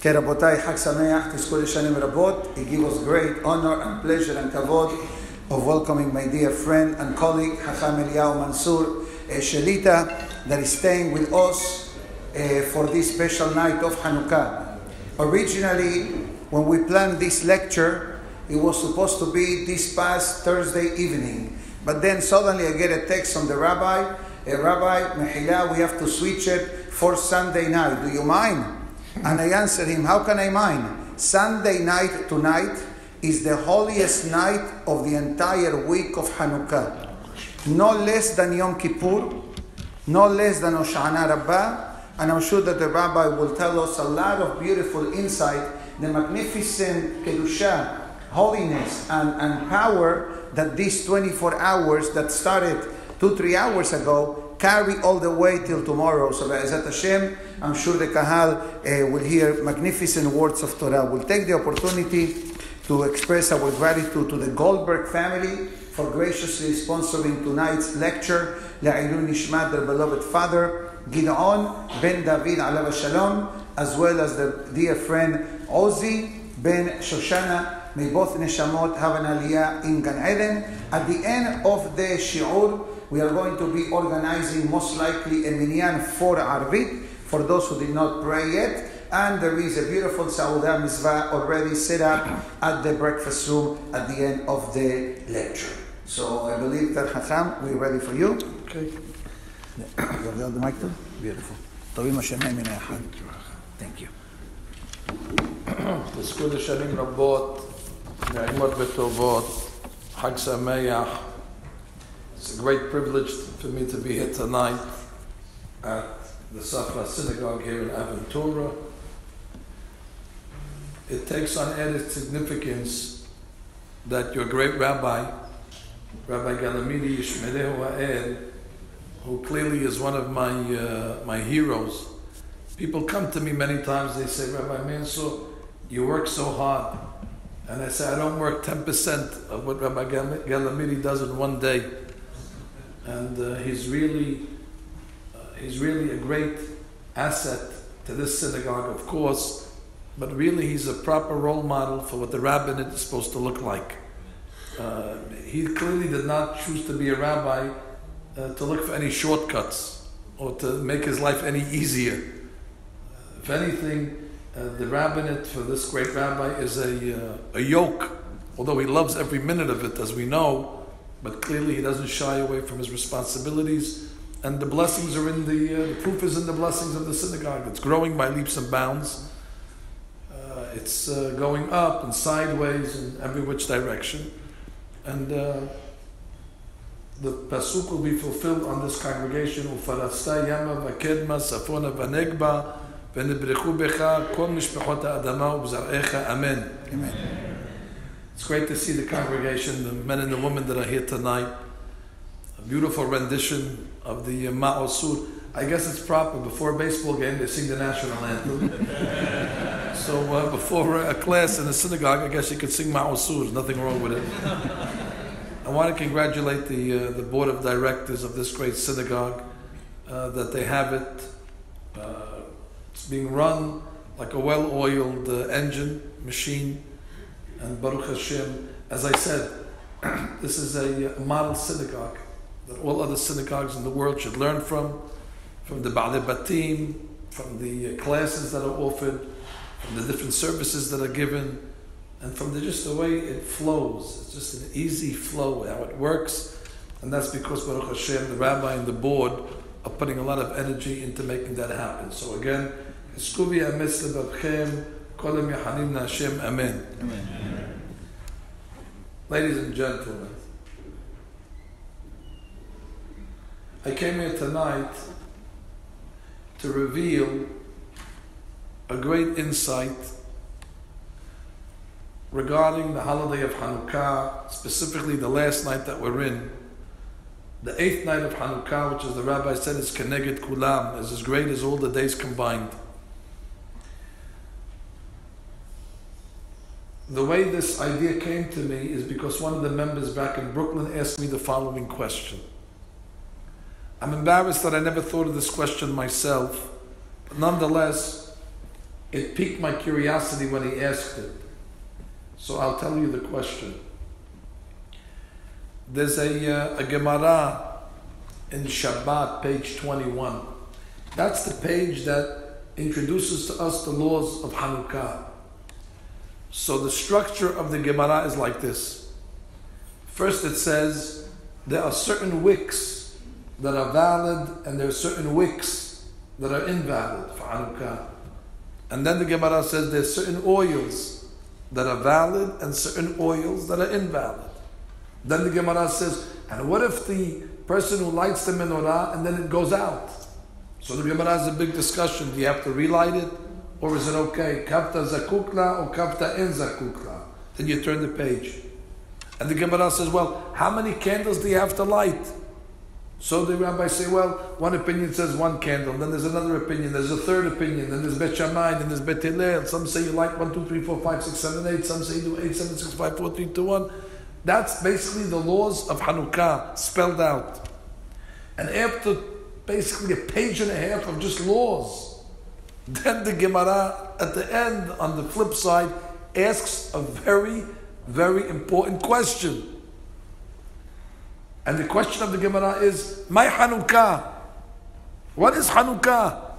כן, רבותיי, חג שמח, תזכו לשנים רבות. It gives us great honor and pleasure and kavod of welcoming my dear friend and colleague, Rav Eli Mansour, Shelita, that is staying with us for this special night of Chanukah. Originally, when we planned this lecture, it was supposed to be this past Thursday evening. But then suddenly I get a text from the rabbi, Rabbi, Mehila, we have to switch it for Sunday night. Do you mind? And I answered him, how can I mind? Sunday night tonight is the holiest night of the entire week of Hanukkah. No less than Yom Kippur, no less than Hoshana Rabbah, and I'm sure that the rabbi will tell us a lot of beautiful insight, the magnificent Kedusha, holiness and power that these 24 hours that started 2-3 hours ago carry all the way till tomorrow. So Be'ezat Hashem, I'm sure the Kahal will hear magnificent words of Torah. We'll take the opportunity to express our gratitude to the Goldberg family for graciously sponsoring tonight's lecture. La'ilun Nishmat, their beloved father, Gideon ben David alav shalom, as well as the dear friend Ozi ben Shoshana. May both neshamot have an aliyah in Gan Eden. At the end of the shi'ur, we are going to be organizing most likely a minyan for Arvit, for those who did not pray yet. And there is a beautiful Saudah Mitzvah already set up at the breakfast room at the end of the lecture. So I believe that Chacham, we're ready for you. Okay. You have the mic too? Beautiful. Thank you. תזכו לשנים רבות, נעימות וטובות, חג שמח. It's a great privilege for me to be here tonight at the Safra Synagogue here in Aventura. It takes on added significance that your great rabbi, Rabbi Galamidi Yishmerehu Ha'ed, who clearly is one of my heroes. People come to me many times, they say, Rabbi Mansour, you work so hard. And I say, I don't work 10% of what Rabbi Galamidi does in one day. And he's really a great asset to this synagogue, of course, but really he's a proper role model for what the rabbinate is supposed to look like. He clearly did not choose to be a rabbi to look for any shortcuts or to make his life any easier. If anything, the rabbinate for this great rabbi is a yoke, although he loves every minute of it, as we know. But clearly he doesn't shy away from his responsibilities. And the blessings are in the proof is in the blessings of the synagogue. It's growing by leaps and bounds. It's going up and sideways in every which direction. And the pasuk will be fulfilled on this congregation. Ufarasta yama v'kedma safona v'negba v'nibrechu becha kol mishpechot ha'adama u'b'zar'echa. Amen. Amen. It's great to see the congregation, the men and the women that are here tonight. A beautiful rendition of the Ma'asur. I guess it's proper. Before a baseball game, they sing the national anthem. So before a class in a synagogue, I guess you could sing Ma'asur. There's nothing wrong with it. I want to congratulate the board of directors of this great synagogue, that they have it. It's being run like a well-oiled engine, machine. And Baruch Hashem, as I said, this is a model synagogue that all other synagogues in the world should learn from the Ba'alei Batim, from the classes that are offered, from the different services that are given, and from just the way it flows. It's just an easy flow, how it works. And that's because Baruch Hashem, the rabbi and the board, are putting a lot of energy into making that happen. So again, Amen. Amen. Ladies and gentlemen, I came here tonight to reveal a great insight regarding the holiday of Hanukkah, specifically the last night that we're in. The 8th night of Hanukkah, which as the rabbi said is Keneged Kulam, is as great as all the days combined. The way this idea came to me is because one of the members back in Brooklyn asked me the following question. I'm embarrassed that I never thought of this question myself, but nonetheless, It piqued my curiosity when he asked it. So I'll tell you the question. There's a Gemara in Shabbat, page 21. That's the page that introduces to us the laws of Chanukah. So the structure of the Gemara is like this. First it says, there are certain wicks that are valid and there are certain wicks that are invalid for Chanukah. And then the Gemara says there's certain oils that are valid and certain oils that are invalid. Then the Gemara says, and what if the person who lights the menorah and then it goes out? So the Gemara has a big discussion. Do you have to relight it? Or is it okay? Kafta zakukla or kafta en zakukla? Then you turn the page. And the Gemara says, well, how many candles do you have to light? So the rabbis say, well, one opinion says one candle, then there's another opinion, there's a third opinion, then there's Bet Shammai, then there's Bet Hillel. Some say you light 1, 2, 3, 4, 5, 6, 7, 8. Some say you do 8, 7, 6, 5, 4, 3, 2, 1. That's basically the laws of Chanukah spelled out. And after basically a page and a half of just laws, then the Gemara at the end, on the flip side, asks a very, very important question. And the question of the Gemara is, my Chanukah. What is Chanukah?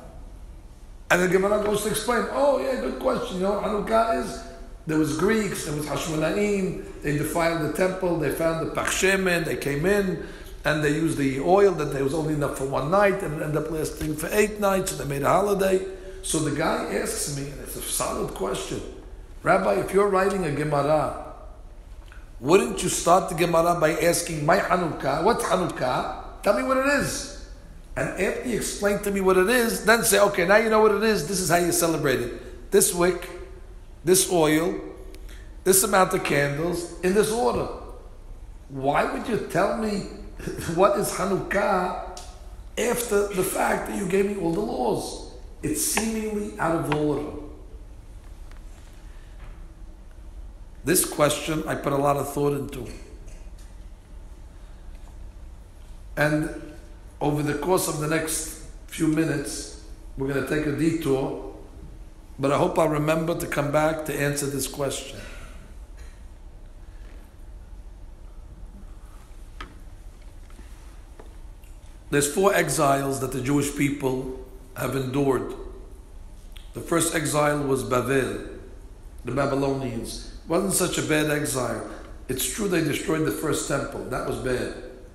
And the Gemara goes to explain, oh yeah, good question. You know what Chanukah is? There was Greeks, there was Hashmonaim, they defiled the temple, they found the Pachshemen, they came in, and they used the oil that there was only enough for one night, and it ended up lasting for 8 nights, and they made a holiday. So the guy asks me, and it's a solid question, Rabbi, if you're writing a Gemara, wouldn't you start the Gemara by asking, my Chanukah, what's Chanukah? Tell me what it is. And after you explain to me what it is, then say, okay, now you know what it is, this is how you celebrate it. This wick, this oil, this amount of candles, in this order. Why would you tell me what is Chanukah after the fact that you gave me all the laws? It's seemingly out of order. This question I put a lot of thought into. And over the course of the next few minutes, we're going to take a detour, but I hope I'll remember to come back to answer this question. There's 4 exiles that the Jewish people have endured. The first exile was Babel, the Babylonians. It wasn't such a bad exile. It's true they destroyed the first temple. That was bad.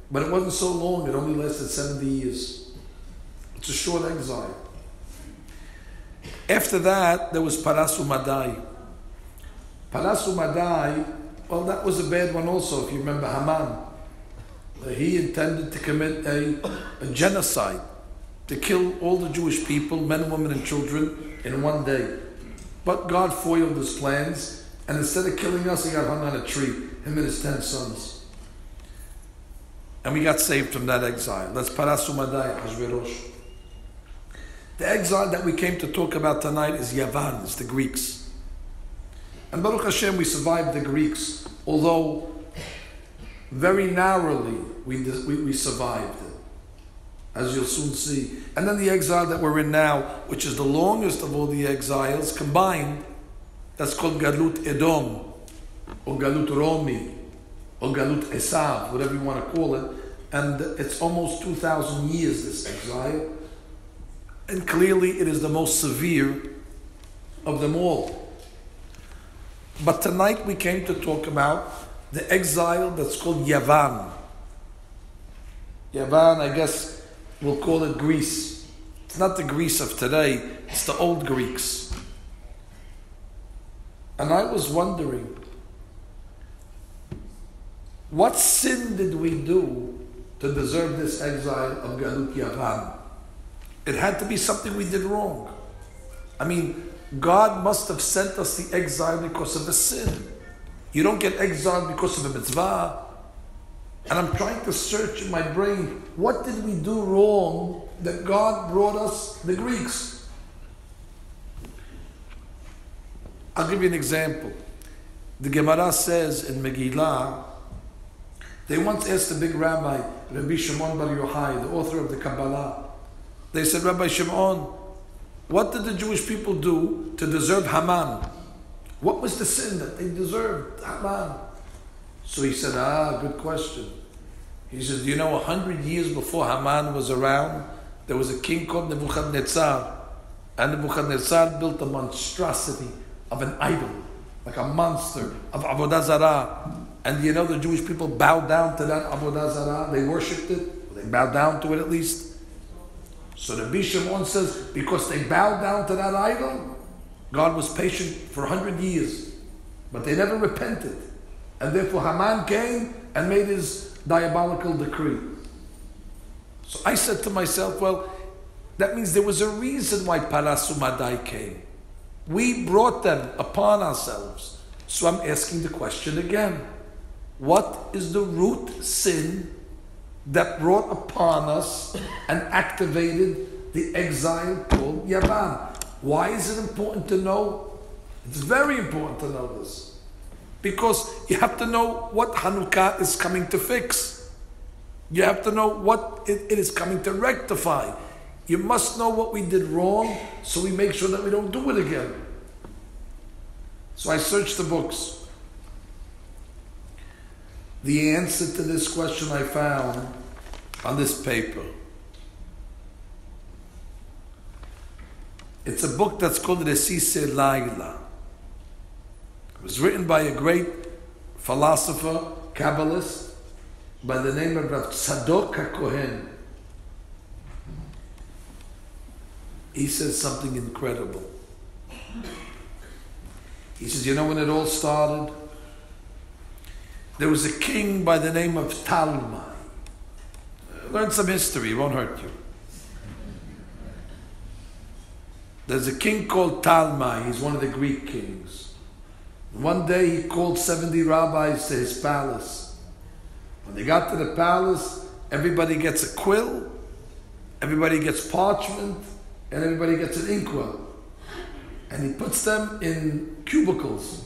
But it wasn't so long. It only lasted 70 years. It's a short exile. After that, there was Parasu Madai. Parasu Madai, well, that was a bad one also, if you remember Haman. He intended to commit a genocide, to kill all the Jewish people, men, women, and children, in one day. But God foiled his plans, and instead of killing us, he got hung on a tree, him and his 10 sons. And we got saved from that exile. That's Parasu Madai, Hashverosh. The exile that we came to talk about tonight is Yavan, it's the Greeks. And Baruch Hashem, we survived the Greeks, although very narrowly we survived it, as you'll soon see. And then the exile that we're in now, which is the longest of all the exiles combined, that's called Galut Edom, or Galut Romi, or Galut Esav, whatever you want to call it. And it's almost 2,000 years, this exile. And clearly it is the most severe of them all. But tonight we came to talk about the exile that's called Yavan. Yavan, I guess we'll call it Greece. It's not the Greece of today, it's the old Greeks. And I was wondering, what sin did we do to deserve this exile of Galut Yavan? It had to be something we did wrong. I mean, God must have sent us the exile because of a sin. You don't get exiled because of a mitzvah. And I'm trying to search in my brain, what did we do wrong that God brought us the Greeks? I'll give you an example. The Gemara says in Megillah, they once asked the big rabbi, Rabbi Shimon Bar Yochai, the author of the Kabbalah. They said, Rabbi Shimon, What did the Jewish people do to deserve Haman? What was the sin that they deserved, Haman? So he said, good question. He says, 100 years before Haman was around, there was a king called Nebuchadnezzar. And Nebuchadnezzar built a monstrosity of an idol, like a monster of Avodah Zarah. And the Jewish people bowed down to that Avodah Zarah. They worshipped it. They bowed down to it at least. So the Shimon says, because they bowed down to that idol, God was patient for 100 years. But they never repented. And therefore Haman came and made his diabolical decree. So I said to myself, well, that means there was a reason why Paras Umadai came. We brought them upon ourselves. So I'm asking the question again. What is the root sin that brought upon us and activated the exile called Yavan? Why is it important to know? It's very important to know this. Because you have to know what Hanukkah is coming to fix. You have to know what it is coming to rectify. You must know what we did wrong so we make sure that we don't do it again. So I searched the books. The answer to this question I found on this paper. It's a book that's called Resise Laila. It was written by a great philosopher, Kabbalist, by the name of Rav Tzadok HaKohen. He says something incredible. He says, when it all started, there was a king by the name of Talmai. Learn some history, it won't hurt you. There's a king called Talmai, he's one of the Greek kings. One day he called 70 rabbis to his palace. When they got to the palace, everybody gets a quill, everybody gets parchment, and everybody gets an inkwell. And he puts them in cubicles.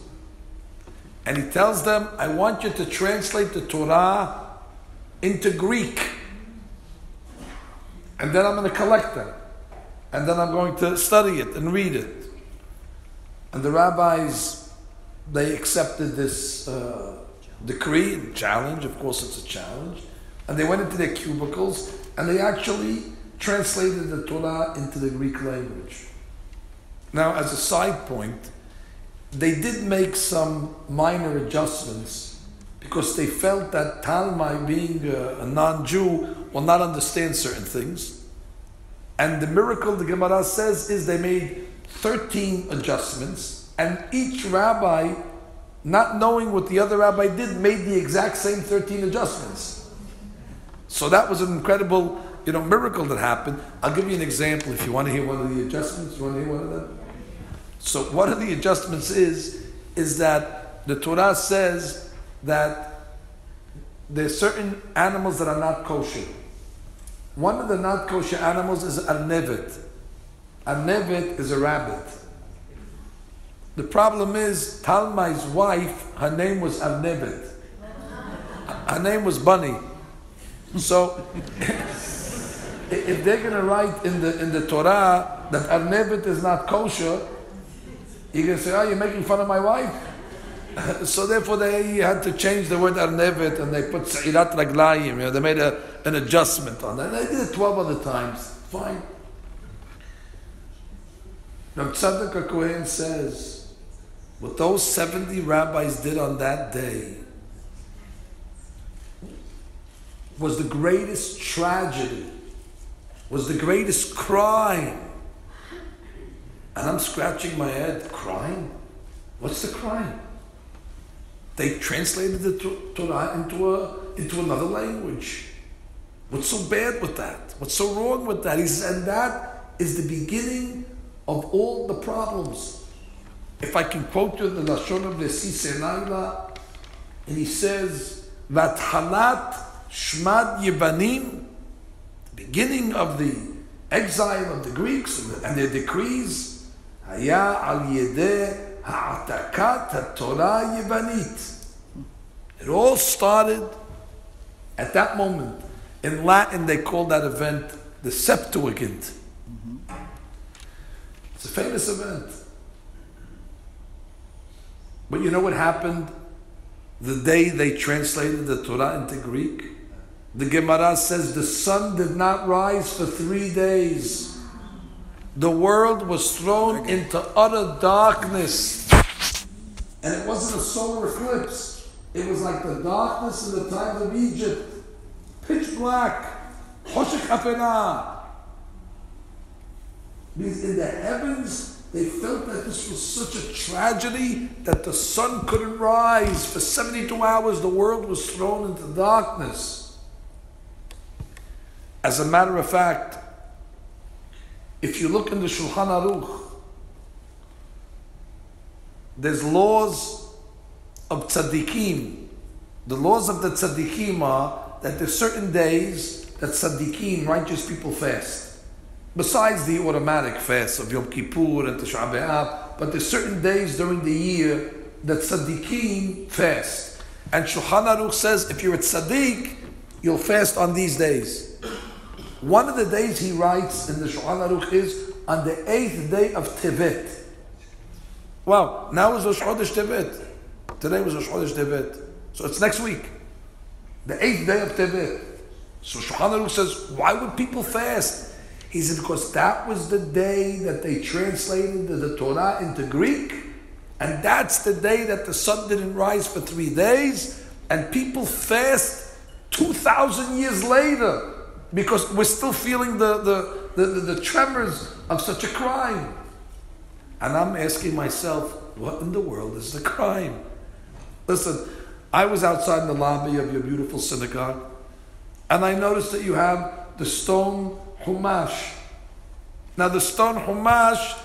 And he tells them, I want you to translate the Torah into Greek. And then I'm going to collect them. And then I'm going to study it and read it. And the rabbis, they accepted this decree and challenge. Of course, it's a challenge. And they went into their cubicles and they actually translated the Torah into the Greek language. Now, as a side point, they did make some minor adjustments because they felt that Talmai, being a non-Jew, will not understand certain things. And the miracle, the Gemara says, is they made 13 adjustments, and each rabbi, not knowing what the other rabbi did, made the exact same 13 adjustments. So that was an incredible, miracle that happened. I'll give you an example if you want to hear one of the adjustments. You want to hear one of them? So one of the adjustments is that the Torah says that there's certain animals that are not kosher. One of the not kosher animals is arnevet. Arnevet is a rabbit. The problem is Talmai's wife, her name was Arnevet. Her name was Bunny. So if they're going to write in the Torah that Arnevet is not kosher, you're going to say, you're making fun of my wife? So therefore they had to change the word Arnevet and they put Sa'irat Raglayim. They made an adjustment on that. And they did it 12 other times. Fine. Rav Tzadok HaKohen says, what those 70 rabbis did on that day was the greatest tragedy, was the greatest crime. And I'm scratching my head, crime? What's the crime? They translated the Torah into another language. What's so bad with that? What's so wrong with that? He says, and that is the beginning of all the problems. If I can quote you the Lashon of Resise Laila, and he says, Vathalat Shmad Yevanim, the beginning of the exile of the Greeks and their decrees, Haya al Yedeh Ha'atakat HaTorah Yevanit. It all started at that moment. In Latin, they call that event the Septuagint. It's a famous event. But you know what happened the day they translated the Torah into Greek? The Gemara says the sun did not rise for 3 days. The world was thrown into utter darkness. And it wasn't a solar eclipse. It was like the darkness in the times of Egypt. Pitch black. Choshech Afena. Because in the heavens, they felt that this was such a tragedy that the sun couldn't rise. For 72 hours, the world was thrown into darkness. As a matter of fact, if you look in the Shulchan Aruch, there's laws of tzaddikim. The laws of the tzaddikim are that there's certain days that tzaddikim, righteous people, fast. Besides the automatic fast of Yom Kippur and Tisha B'Av, but there's certain days during the year that tzaddikim fast. And Shulchan Aruch says if you're a tzaddik, you'll fast on these days. One of the days he writes in the Shulchan Aruch is on the 8th day of Tevet. Wow, now is Rosh Chodesh Tevet. Today was Rosh Chodesh Tevet. So it's next week. The 8th day of Tevet. So Shulchan Aruch says, why would people fast? He said, because that was the day that they translated the Torah into Greek. And that's the day that the sun didn't rise for 3 days. And people fast 2,000 years later. Because we're still feeling the tremors of such a crime. And I'm asking myself, what in the world is the crime? Listen, I was outside in the lobby of your beautiful synagogue, and I noticed that you have the stone Humash. Now the stone Humash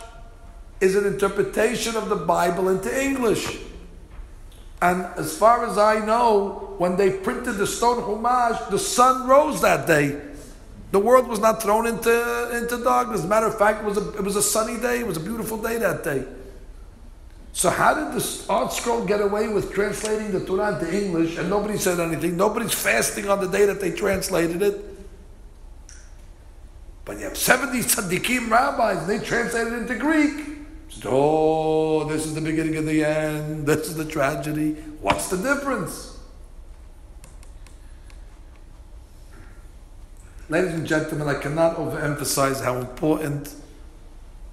is an interpretation of the Bible into English. And as far as I know, when they printed the stone Humash, the sun rose that day. The world was not thrown into darkness. As a matter of fact, it was a sunny day. It was a beautiful day that day. So how did the Art Scroll get away with translating the Torah into English and nobody said anything? Nobody's fasting on the day that they translated it. But you have 70 tzaddikim rabbis and they translated it into Greek. So, oh, this is the beginning of the end. This is the tragedy. What's the difference? Ladies and gentlemen, I cannot overemphasize how important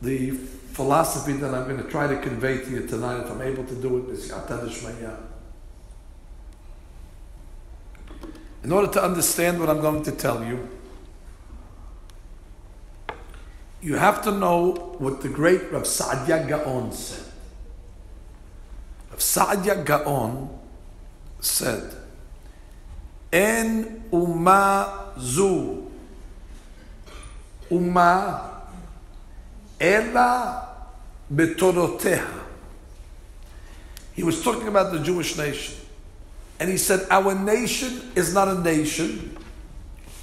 the philosophy that I'm going to try to convey to you tonight, if I'm able to do it, is Ya'atah D'Shmaya. In order to understand what I'm going to tell you, you have to know what the great Rav Saadia Gaon said. Rav Saadia Gaon said, En Ummah Zu Ummah Ela Betoroteha. He was talking about the Jewish nation. And he said, our nation is not a nation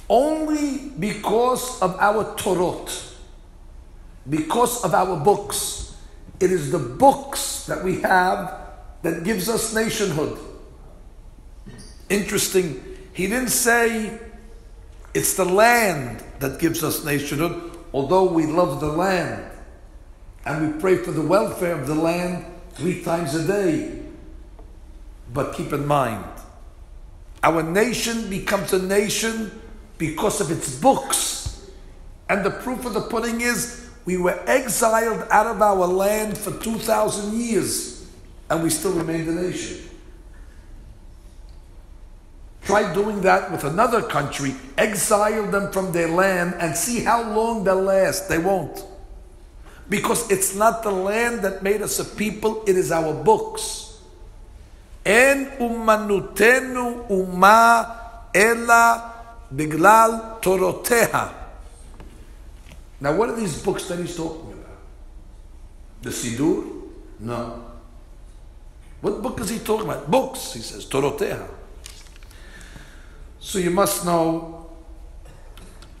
only because of our Torot, because of our books. It is the books that we have that gives us nationhood. Interesting. He didn't say it's the land that gives us nationhood, although we love the land and we pray for the welfare of the land 3 times a day. But keep in mind, our nation becomes a nation because of its books. And the proof of the pudding is we were exiled out of our land for 2,000 years and we still remained a nation. Try doing that with another country, exile them from their land and see how long they'll last. They won't. Because it's not the land that made us a people, it is our books. En ummanutenu umma ela biglal toroteha. Now what are these books that he's talking about? The Sidur? No. What book is he talking about? Books, he says, toroteha. So you must know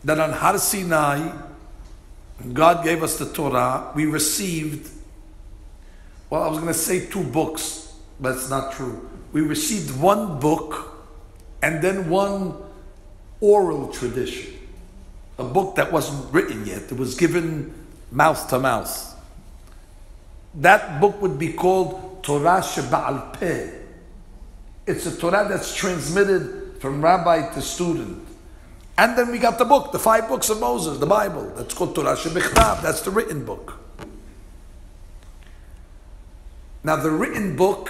that on Har Sinai, God gave us the Torah. We received, well, I was going to say 2 books, but it's not true. We received 1 book and then 1 oral tradition. A book that wasn't written yet. It was given mouth to mouth. that book would be called Torah Sheba'al Peh. It's a Torah that's transmitted from rabbi to student. And then we got the book, the 5 books of Moses, the Bible. That's called Torah Shebichtav. That's the written book. Now the written book,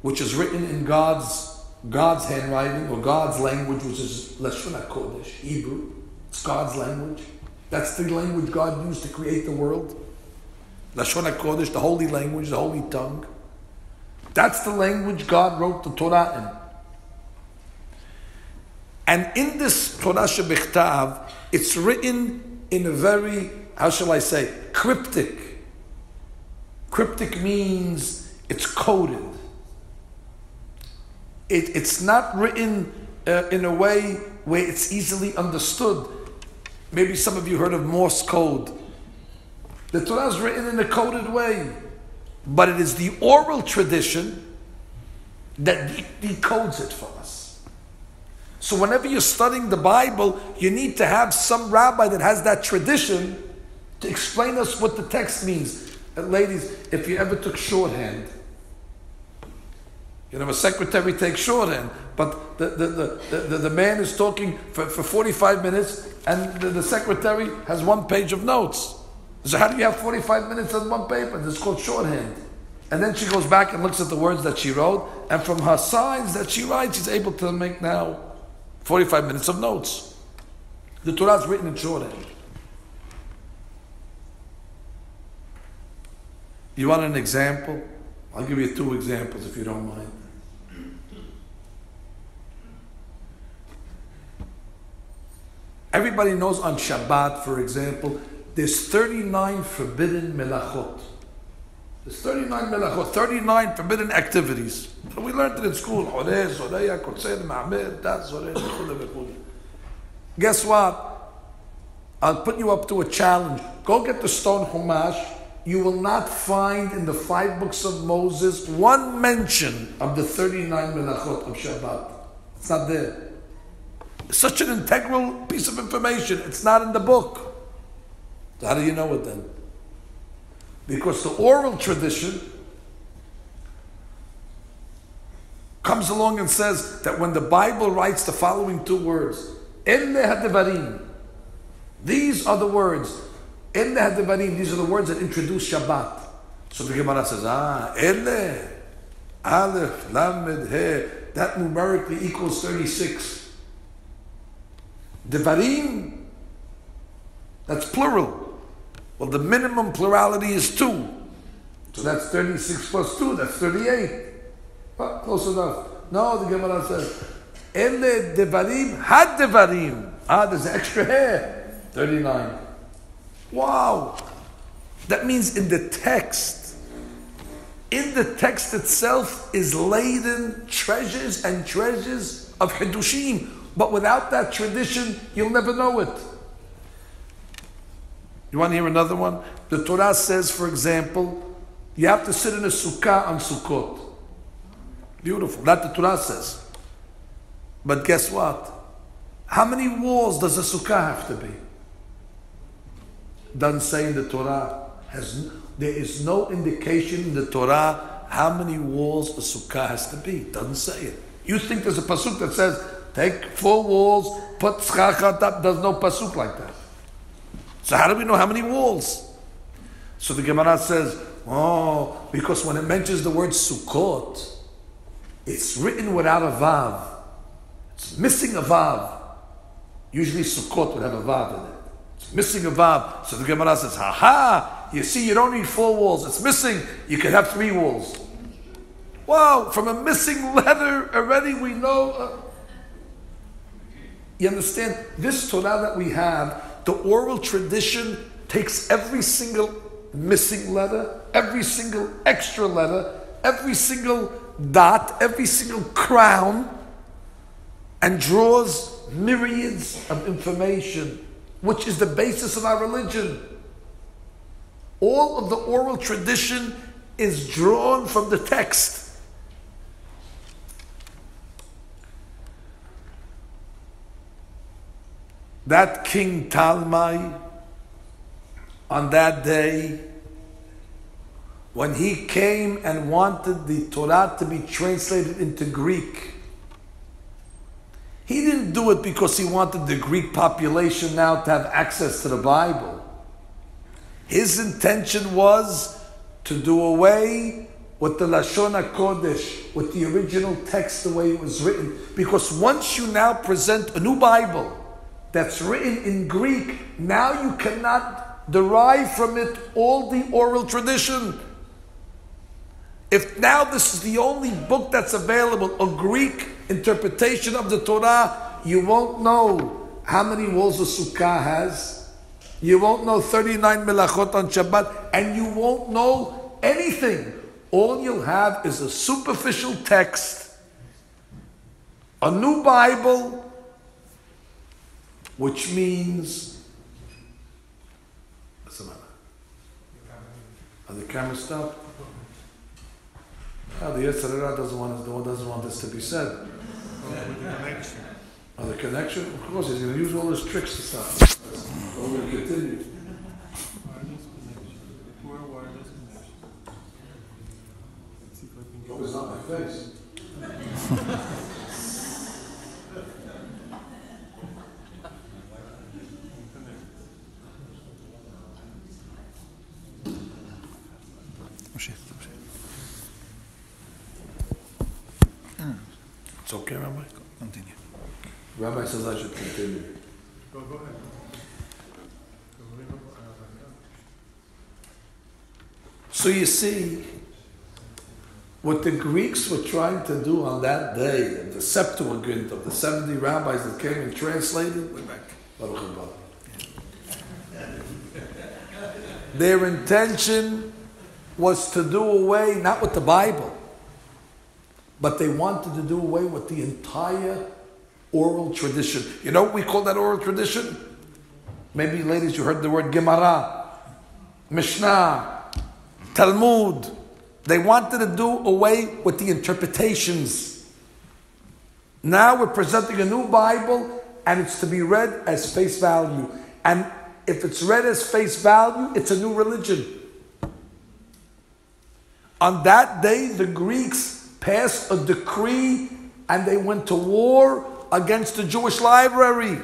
which is written in God's handwriting or God's language, which is Lashon HaKodesh, Hebrew. It's God's language. That's the language God used to create the world. Lashon HaKodesh, the holy language, the holy tongue. That's the language God wrote the Torah in. And in this Torah Shebichtav, it's written in a very, how shall I say, cryptic. Cryptic means it's coded. It's not written in a way where it's easily understood. Maybe some of you heard of Morse code. The Torah is written in a coded way, but it is the oral tradition that decodes it for us. So whenever you're studying the Bible, you need to have some rabbi that has that tradition to explain us what the text means. And ladies, if you ever took shorthand, you know, a secretary takes shorthand, but the man is talking for 45 minutes and the secretary has 1 page of notes. So how do you have 45 minutes on 1 paper? This is called shorthand. And then she goes back and looks at the words that she wrote, and from her signs that she writes, she's able to make now 45 minutes of notes. The Torah is written in shorthand. You want an example? I'll give you 2 examples if you don't mind. Everybody knows on Shabbat, for example, there's 39 forbidden melachot. There's 39 melachot, 39 forbidden activities. So we learned it in school. Guess what? I'll put you up to a challenge. Go get the stone Chumash. You will not find in the 5 books of Moses 1 mention of the 39 melachot of Shabbat. It's not there. It's such an integral piece of information. It's not in the book. So how do you know it then? Because the oral tradition comes along and says that when the Bible writes the following 2 words, Elle hadevarim, these are the words. Elle hadevarim, these are the words that introduce Shabbat. So the Gemara says, Elle, Aleph, Lamed, He, that numerically equals 36. Devarim, that's plural. Well, the minimum plurality is 2. So that's 36 plus 2, that's 38. Well, close enough. No, the Gemara says, Ele devarim, had devarim. There's an extra hair. 39. Wow. That means in the text itself is laden treasures and treasures of Hidushim. But without that tradition, you'll never know it. You want to hear another one? The Torah says, for example, you have to sit in a sukkah on Sukkot. Beautiful. That the Torah says. But guess what? How many walls does a sukkah have to be? Doesn't say in the Torah. There is no indication in the Torah how many walls a sukkah has to be. Doesn't say it. You think there's a pasuk that says, take 4 walls, put tzchachat up. There's no pasuk like that. So how do we know how many walls? So the Gemara says, because when it mentions the word Sukkot, it's written without a vav. It's missing a vav. Usually Sukkot would have a vav in it. It's missing a vav. So the Gemara says, you see, you don't need 4 walls. It's missing. You can have 3 walls. Wow, from a missing letter already we know. You understand? This Torah that we have, the oral tradition takes every single missing letter, every single extra letter, every single dot, every single crown, and draws myriads of information, which is the basis of our religion. All of the oral tradition is drawn from the text. That King Talmai, on that day, when he came and wanted the Torah to be translated into Greek, he didn't do it because he wanted the Greek population now to have access to the Bible. His intention was to do away with the Lashon HaKodesh, with the original text the way it was written. Because once you now present a new Bible that's written in Greek, now you cannot derive from it all the oral tradition. If now this is the only book that's available, a Greek interpretation of the Torah, you won't know how many walls a sukkah has. You won't know 39 melachot on Shabbat, and you won't know anything. All you'll have is a superficial text, a new Bible, which means, what's the matter? Are the cameras stopped? The Yetzirah doesn't want this to be said. The connection? Of course, he's going to use all his tricks to stop. We're going to continue. Oh, it's not my face. It's okay, Rabbi? Continue. Rabbi says I should continue. Go ahead. So you see, what the Greeks were trying to do on that day, of the Septuagint of the 70 rabbis that came and translated, We're back. Baruch Haba. Their intention was to do away, not with the Bible, but they wanted to do away with the entire oral tradition. You know what we call that oral tradition? Maybe, ladies, you heard the word Gemara, Mishnah, Talmud. They wanted to do away with the interpretations. Now we're presenting a new Bible, and it's to be read as face value. And if it's read as face value, it's a new religion. On that day, the Greeks passed a decree, and they went to war against the Jewish library.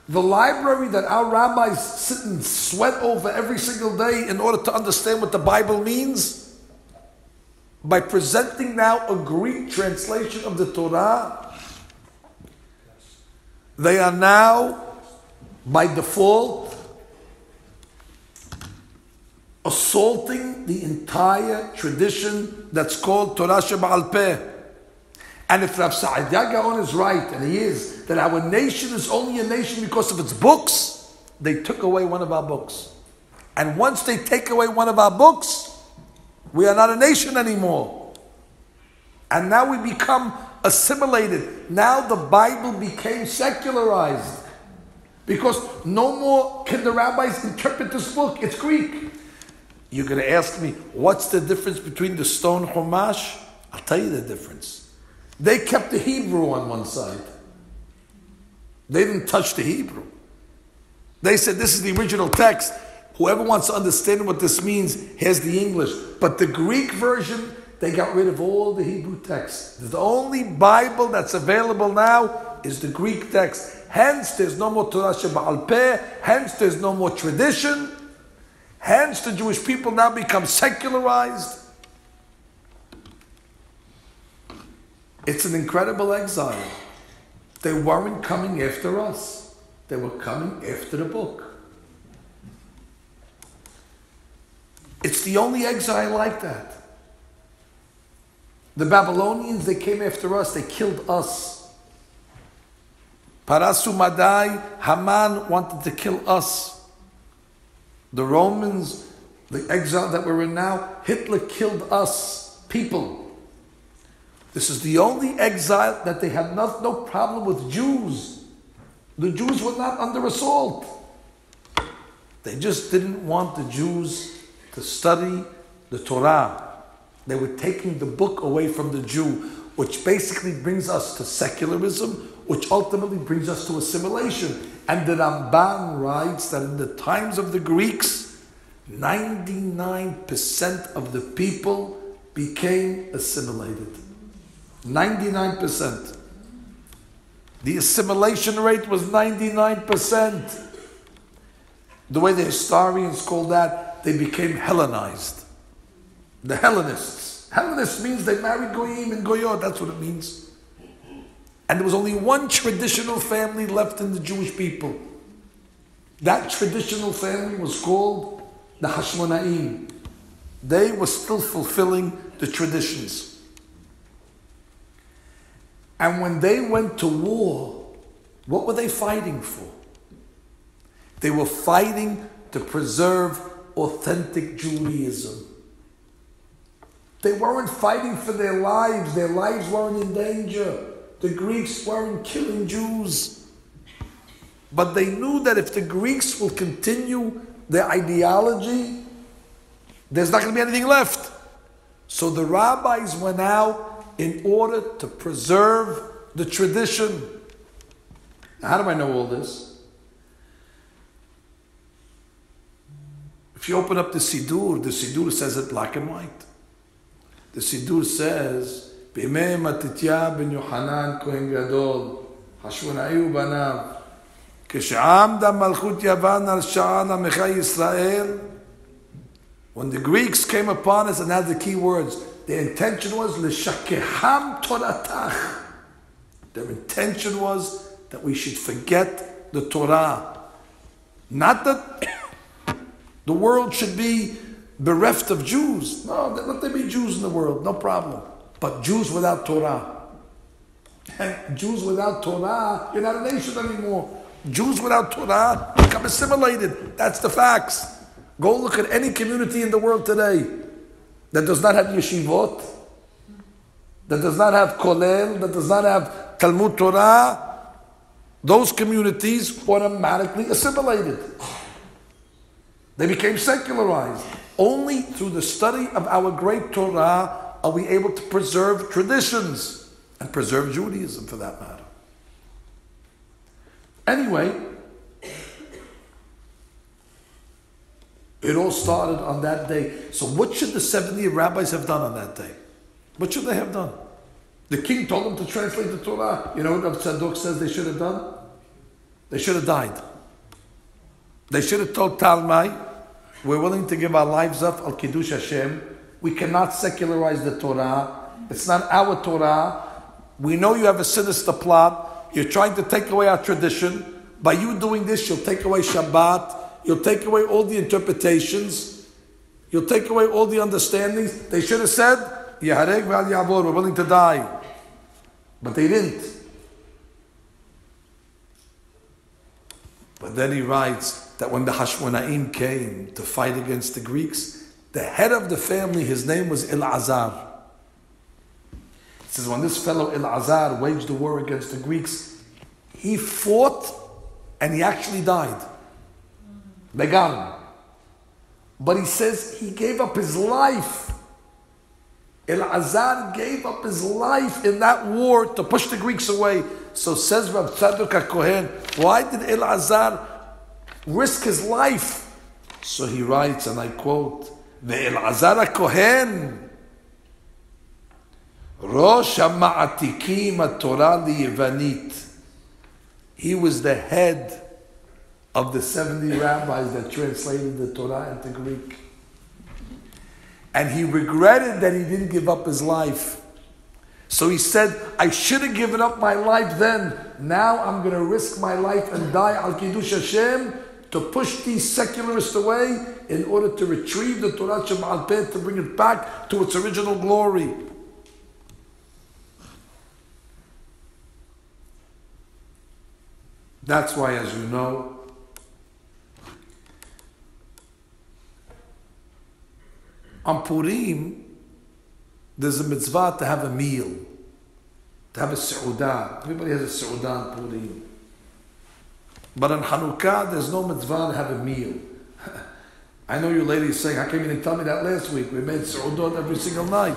The library that our rabbis sit and sweat over every single day in order to understand what the Bible means, by presenting now a Greek translation of the Torah, they are now, by default, assaulting the entire tradition that's called Torah Sheba'al Peh. And if Rav Saadia Gaon is right, and he is, that our nation is only a nation because of its books, they took away one of our books. And once they take away one of our books, we are not a nation anymore. And now we become assimilated. Now the Bible became secularized. Because no more can the rabbis interpret this book. It's Greek. You're going to ask me, what's the difference between the stone Chumash? I'll tell you the difference. They kept the Hebrew on one side. They didn't touch the Hebrew. They said this is the original text. Whoever wants to understand what this means has the English. But the Greek version, they got rid of all the Hebrew text. The only Bible that's available now is the Greek text. Hence, there's no more Torah Sheba'al Peh. Hence, there's no more tradition. Hence, the Jewish people now become secularized. It's an incredible exile. They weren't coming after us. They were coming after the book. It's the only exile like that. The Babylonians, they came after us. They killed us. Parasu Madai, Haman wanted to kill us. The Romans, the exile that we're in now, Hitler killed us, people. This is the only exile that they had no problem with Jews. The Jews were not under assault. They just didn't want the Jews to study the Torah. They were taking the book away from the Jew, which basically brings us to secularism, which ultimately brings us to assimilation. And the Ramban writes that in the times of the Greeks, 99% of the people became assimilated. 99%. The assimilation rate was 99%. The way the historians call that, they became Hellenized. The Hellenists. Hellenists means they married Goyim and Goyot, that's what it means. And there was only one traditional family left in the Jewish people. That traditional family was called the Hashmonaim. They were still fulfilling the traditions. And when they went to war, what were they fighting for? They were fighting to preserve authentic Judaism. They weren't fighting for their lives. Their lives weren't in danger. The Greeks weren't killing Jews. But they knew that if the Greeks will continue their ideology, there's not going to be anything left. So the rabbis went out in order to preserve the tradition. Now, how do I know all this? If you open up the Siddur says it black and white. The Siddur says, B'imei Matitya ben Yohanan Kohen Gadol, Hashmona'i ubanav, כשעמדה מלכות יוון על שען עמך Yisrael, when the Greeks came upon us, and that's the key words, their intention was l'shakeham toratach. Their intention was that we should forget the Torah. Not that the world should be bereft of Jews. No, let there be Jews in the world, no problem. But Jews without Torah. And Jews without Torah, you're not a nation anymore. Jews without Torah become assimilated. That's the facts. Go look at any community in the world today that does not have yeshivot, that does not have kollel, that does not have Talmud Torah. Those communities automatically assimilated. They became secularized. Only through the study of our great Torah are we able to preserve traditions and preserve Judaism for that matter. Anyway, it all started on that day. So what should the 70 rabbis have done on that day? What should they have done? The king told them to translate the Torah. You know what Rav Tzadok says they should have done? They should have died. They should have told Talmai, we're willing to give our lives up al Kiddush Hashem. We cannot secularize the Torah. It's not our Torah. We know you have a sinister plot. You're trying to take away our tradition. By you doing this, you'll take away Shabbat. You'll take away all the interpretations. You'll take away all the understandings. They should have said, Yahareg v'al Yavor, we're willing to die. But they didn't. But then he writes that when the Hashmonaim came to fight against the Greeks, the head of the family, his name was Elazar. It says when this fellow Elazar waged the war against the Greeks, he fought and he actually died. They got him. But he says he gave up his life. Elazar gave up his life in that war to push the Greeks away. So says Rav Chanukah Kohen, why did Elazar risk his life? So he writes, and I quote, Ve'elazar HaKohen Rosh HaMa'atikim HaTorah LiYevanit. He was the head of the 70 rabbis that translated the Torah into Greek. And he regretted that he didn't give up his life. So he said, I should have given up my life then. Now I'm going to risk my life and die al Kiddush Hashem to push these secularists away in order to retrieve the Torah Sheba'al Peh, to bring it back to its original glory. That's why, as you know, on Purim, there's a mitzvah to have a meal, to have a seudah. Everybody has a seudah on Purim. But on Chanukah, there's no mitzvah to have a meal. I know you ladies saying, how come you didn't tell me that last week? We made seudot every single night.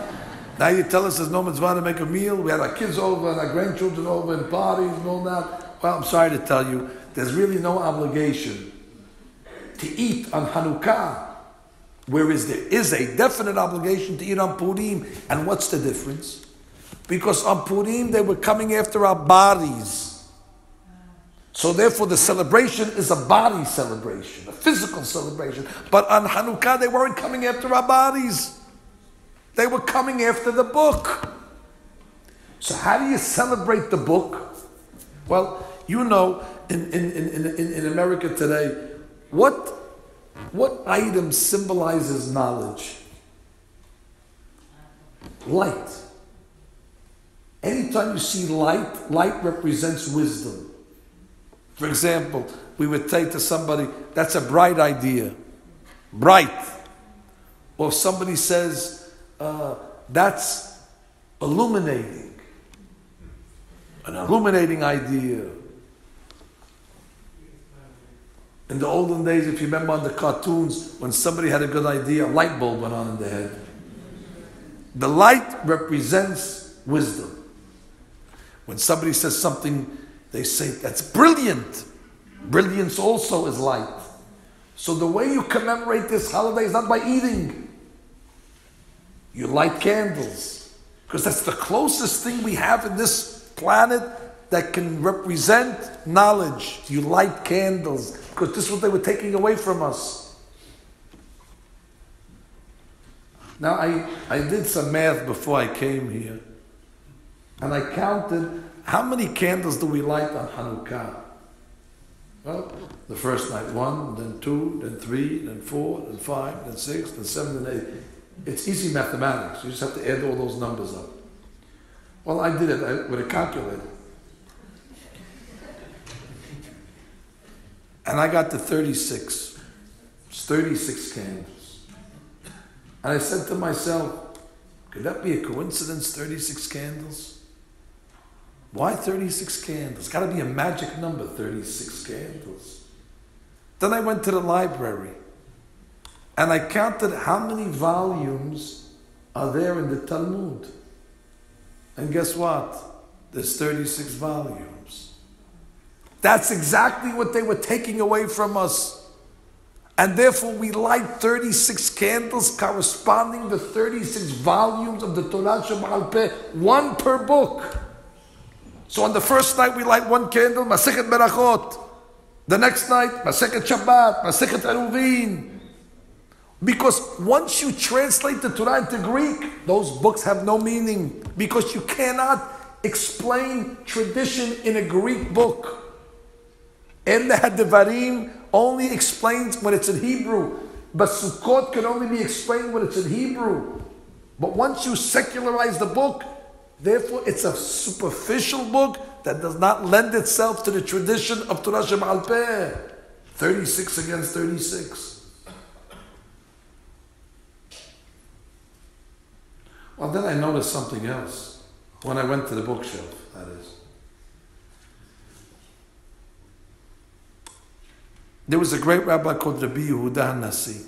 Now you tell us there's no mitzvah to make a meal. We had our kids over and our grandchildren over and parties and all that. Well, I'm sorry to tell you, there's really no obligation to eat on Chanukah. Whereas there is a definite obligation to eat on Purim. And what's the difference? Because on Purim they were coming after our bodies. So therefore the celebration is a body celebration, a physical celebration. But on Hanukkah they weren't coming after our bodies. They were coming after the book. So how do you celebrate the book? Well, you know, in America today, what item symbolizes knowledge? Light. Anytime you see light, light represents wisdom. For example, we would say to somebody, that's a bright idea. Bright. Or if somebody says, that's illuminating. An illuminating idea. In the olden days, if you remember on the cartoons, when somebody had a good idea, a light bulb went on in their head. The light represents wisdom. When somebody says something, they say, that's brilliant. Brilliance also is light. So the way you commemorate this holiday is not by eating. You light candles. Because that's the closest thing we have in this planet that can represent knowledge. You light candles. Because this is what they were taking away from us. Now, I did some math before I came here. And I counted how many candles do we light on Hanukkah? Well, the first night 1, then 2, then 3, then 4, then 5, then 6, then 7, then 8. It's easy mathematics. You just have to add all those numbers up. Well, I did it with a calculator. And I got to 36. It's 36 candles. And I said to myself, could that be a coincidence, 36 candles? Why 36 candles? It's got to be a magic number, 36 candles. Then I went to the library and I counted how many volumes are there in the Talmud. And guess what? There's 36 volumes. That's exactly what they were taking away from us. And therefore we light 36 candles corresponding to 36 volumes of the Torah Shebaal Peh, one per book. So on the first night we light one candle, Masechet Berachot. The next night, Masechet Shabbat, Masechet Eruvin. Because once you translate the Torah into Greek, those books have no meaning. Because you cannot explain tradition in a Greek book. And the Devarim only explains when it's in Hebrew. But Sukkot can only be explained when it's in Hebrew. But once you secularize the book, therefore it's a superficial book that does not lend itself to the tradition of Torah Shebaal Peh. 36 against 36. Well, then I noticed something else. When I went to the bookshelf, that is. There was a great rabbi called Rabbi Yehuda Nasi.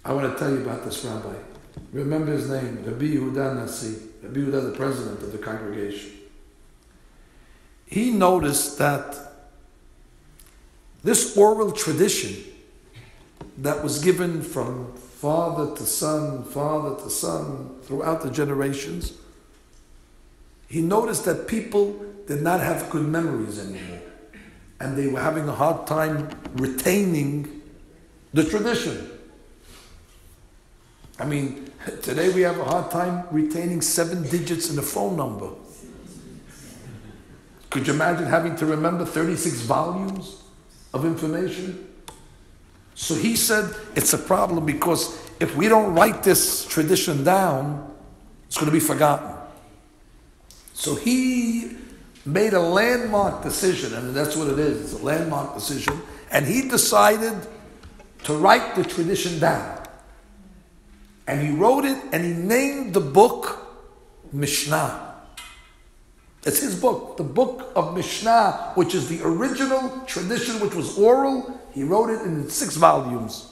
I want to tell you about this rabbi. Remember his name, Rabbi Yehuda Nasi. Rabbi Yehuda, the president of the congregation. He noticed that this oral tradition that was given from father to son throughout the generations, he noticed that people did not have good memories anymore. And they were having a hard time retaining the tradition. I mean, today we have a hard time retaining 7 digits in a phone number. Could you imagine having to remember 36 volumes of information? So he said it's a problem because if we don't write this tradition down, it's going to be forgotten. So he made a landmark decision, and that's what it is, it's a landmark decision, and he decided to write the tradition down. And he wrote it, and he named the book Mishnah. It's his book, the book of Mishnah, which is the original tradition, which was oral. He wrote it in 6 volumes.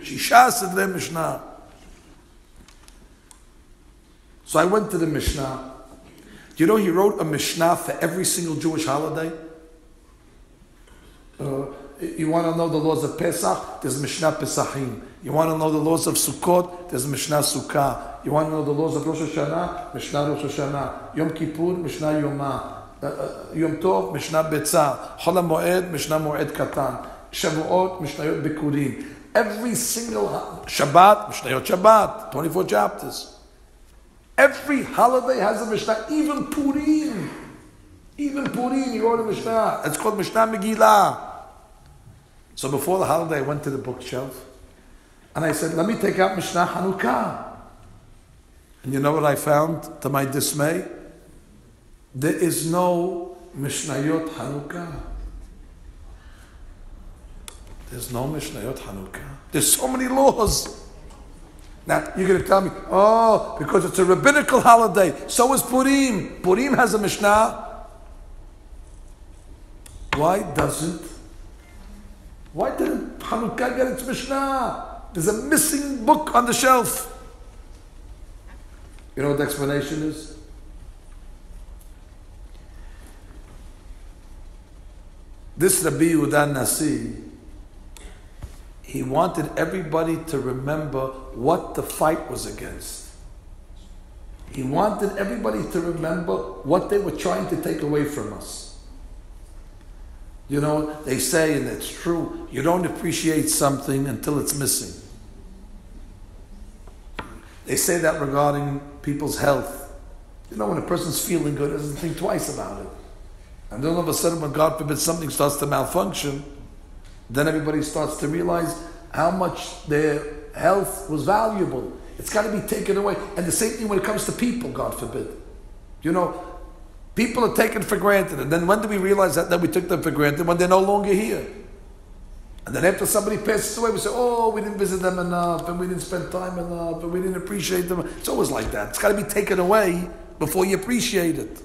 Shisha Sidrei Mishnah. So I went to the Mishnah. You know, he wrote a Mishnah for every single Jewish holiday. You want to know the laws of Pesach? There's Mishnah Pesachim. You want to know the laws of Sukkot? There's Mishnah Sukkah. You want to know the laws of Rosh Hashanah? Mishnah Rosh Hashanah. Yom Kippur, Mishnah Yomah. Yom Tov, Mishnah Betzah. Chol HaMoed, Mishnah Moed Katan. Shavuot, Mishnayot Bikurim. Every single Shabbat, Mishnayot Shabbat, 24 chapters. Every holiday has a Mishnah, even Purim. Even Purim, you wrote a Mishnah. It's called Mishnah Megillah. So before the holiday, I went to the bookshelf and I said, let me take out Mishnah Chanukah. And you know what I found, to my dismay? There is no Mishnayot Chanukah. There's no Mishnayot Chanukah. There's so many laws. Now, you're going to tell me, oh, because it's a rabbinical holiday. So is Purim. Purim has a Mishnah. Why didn't Chanukah get its Mishnah? There's a missing book on the shelf. You know what the explanation is? This Rabbi Yehuda Nasi, he wanted everybody to remember what the fight was against. He wanted everybody to remember what they were trying to take away from us. You know, they say, and it's true, you don't appreciate something until it's missing. They say that regarding people's health. You know, when a person's feeling good, doesn't think twice about it. And then all of a sudden, when God forbid something starts to malfunction, then everybody starts to realize how much their health was valuable. It's got to be taken away. And the same thing when it comes to people, God forbid. You know, people are taken for granted. And then when do we realize that we took them for granted? When they're no longer here. And then after somebody passes away, we say, oh, we didn't visit them enough, and we didn't spend time enough, and we didn't appreciate them. It's always like that. It's got to be taken away before you appreciate it.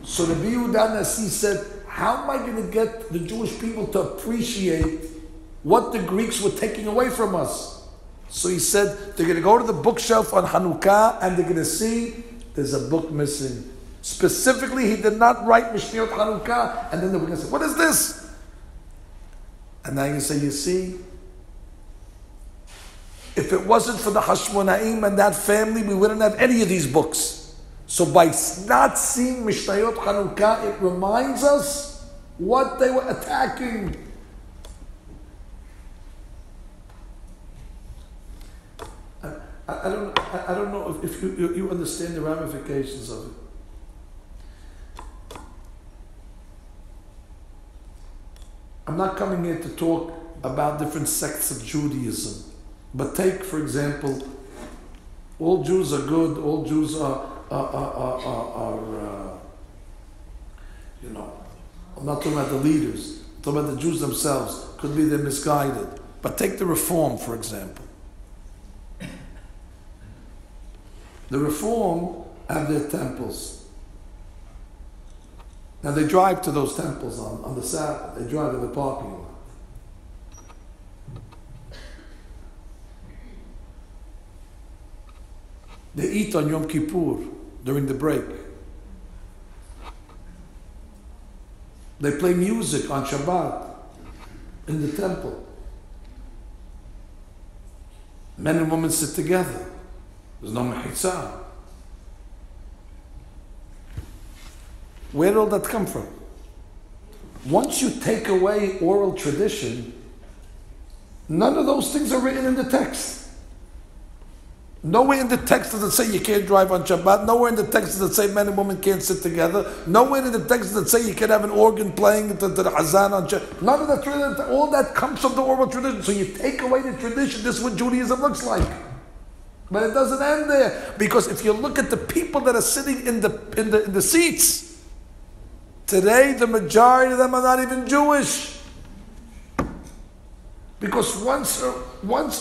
So the Rabbi Yehuda Nasi said, how am I going to get the Jewish people to appreciate what the Greeks were taking away from us? So he said, they're going to go to the bookshelf on Hanukkah, and they're going to see there's a book missing. Specifically, he did not write Mishnayot Hanukkah, and then they were going to say, what is this? And now you say, you see, if it wasn't for the Hashmonaim and that family, we wouldn't have any of these books. So by not seeing Mishnayot Hanukkah, it reminds us what they were attacking. I don't know if you understand the ramifications of it. I'm not coming here to talk about different sects of Judaism, but take, for example, all Jews are good, all Jews are you know, I'm not talking about the leaders, I'm talking about the Jews themselves. Could be they're misguided. But take the Reform, for example. The Reform have their temples. Now they drive to those temples on the Sabbath. They drive in the parking lot. They eat on Yom Kippur during the break. They play music on Shabbat in the temple. Men and women sit together. There's no mechitzah. Where did all that come from? Once you take away oral tradition, none of those things are written in the text. Nowhere in the text does it say you can't drive on Shabbat. Nowhere in the text does it say men and women can't sit together. Nowhere in the text does it say you can have an organ playing to the Hazan on Shabbat. None of that, all that comes from the oral tradition. So you take away the tradition, this is what Judaism looks like. But it doesn't end there. Because if you look at the people that are sitting in the seats, today, the majority of them are not even Jewish. Because once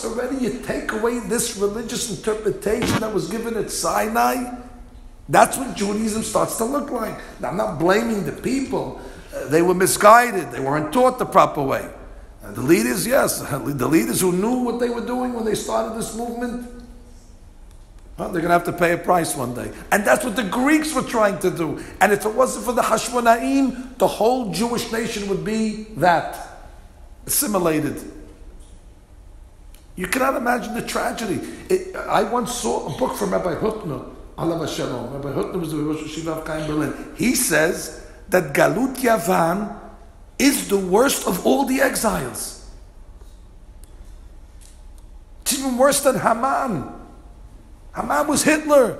already you take away this religious interpretation that was given at Sinai, that's what Judaism starts to look like. Now, I'm not blaming the people. They were misguided. They weren't taught the proper way. And the leaders, yes, the leaders who knew what they were doing when they started this movement, well, they're going to have to pay a price one day. And that's what the Greeks were trying to do. And if it wasn't for the Hashmonaim, the whole Jewish nation would be that. assimilated. You cannot imagine the tragedy. I once saw a book from Rabbi Hutner, Alav Shalom. Rabbi Hutner was the Rosh Yeshiva of Chaim Berlin. He says that Galut Yavan is the worst of all the exiles. It's even worse than Haman. Haman was Hitler.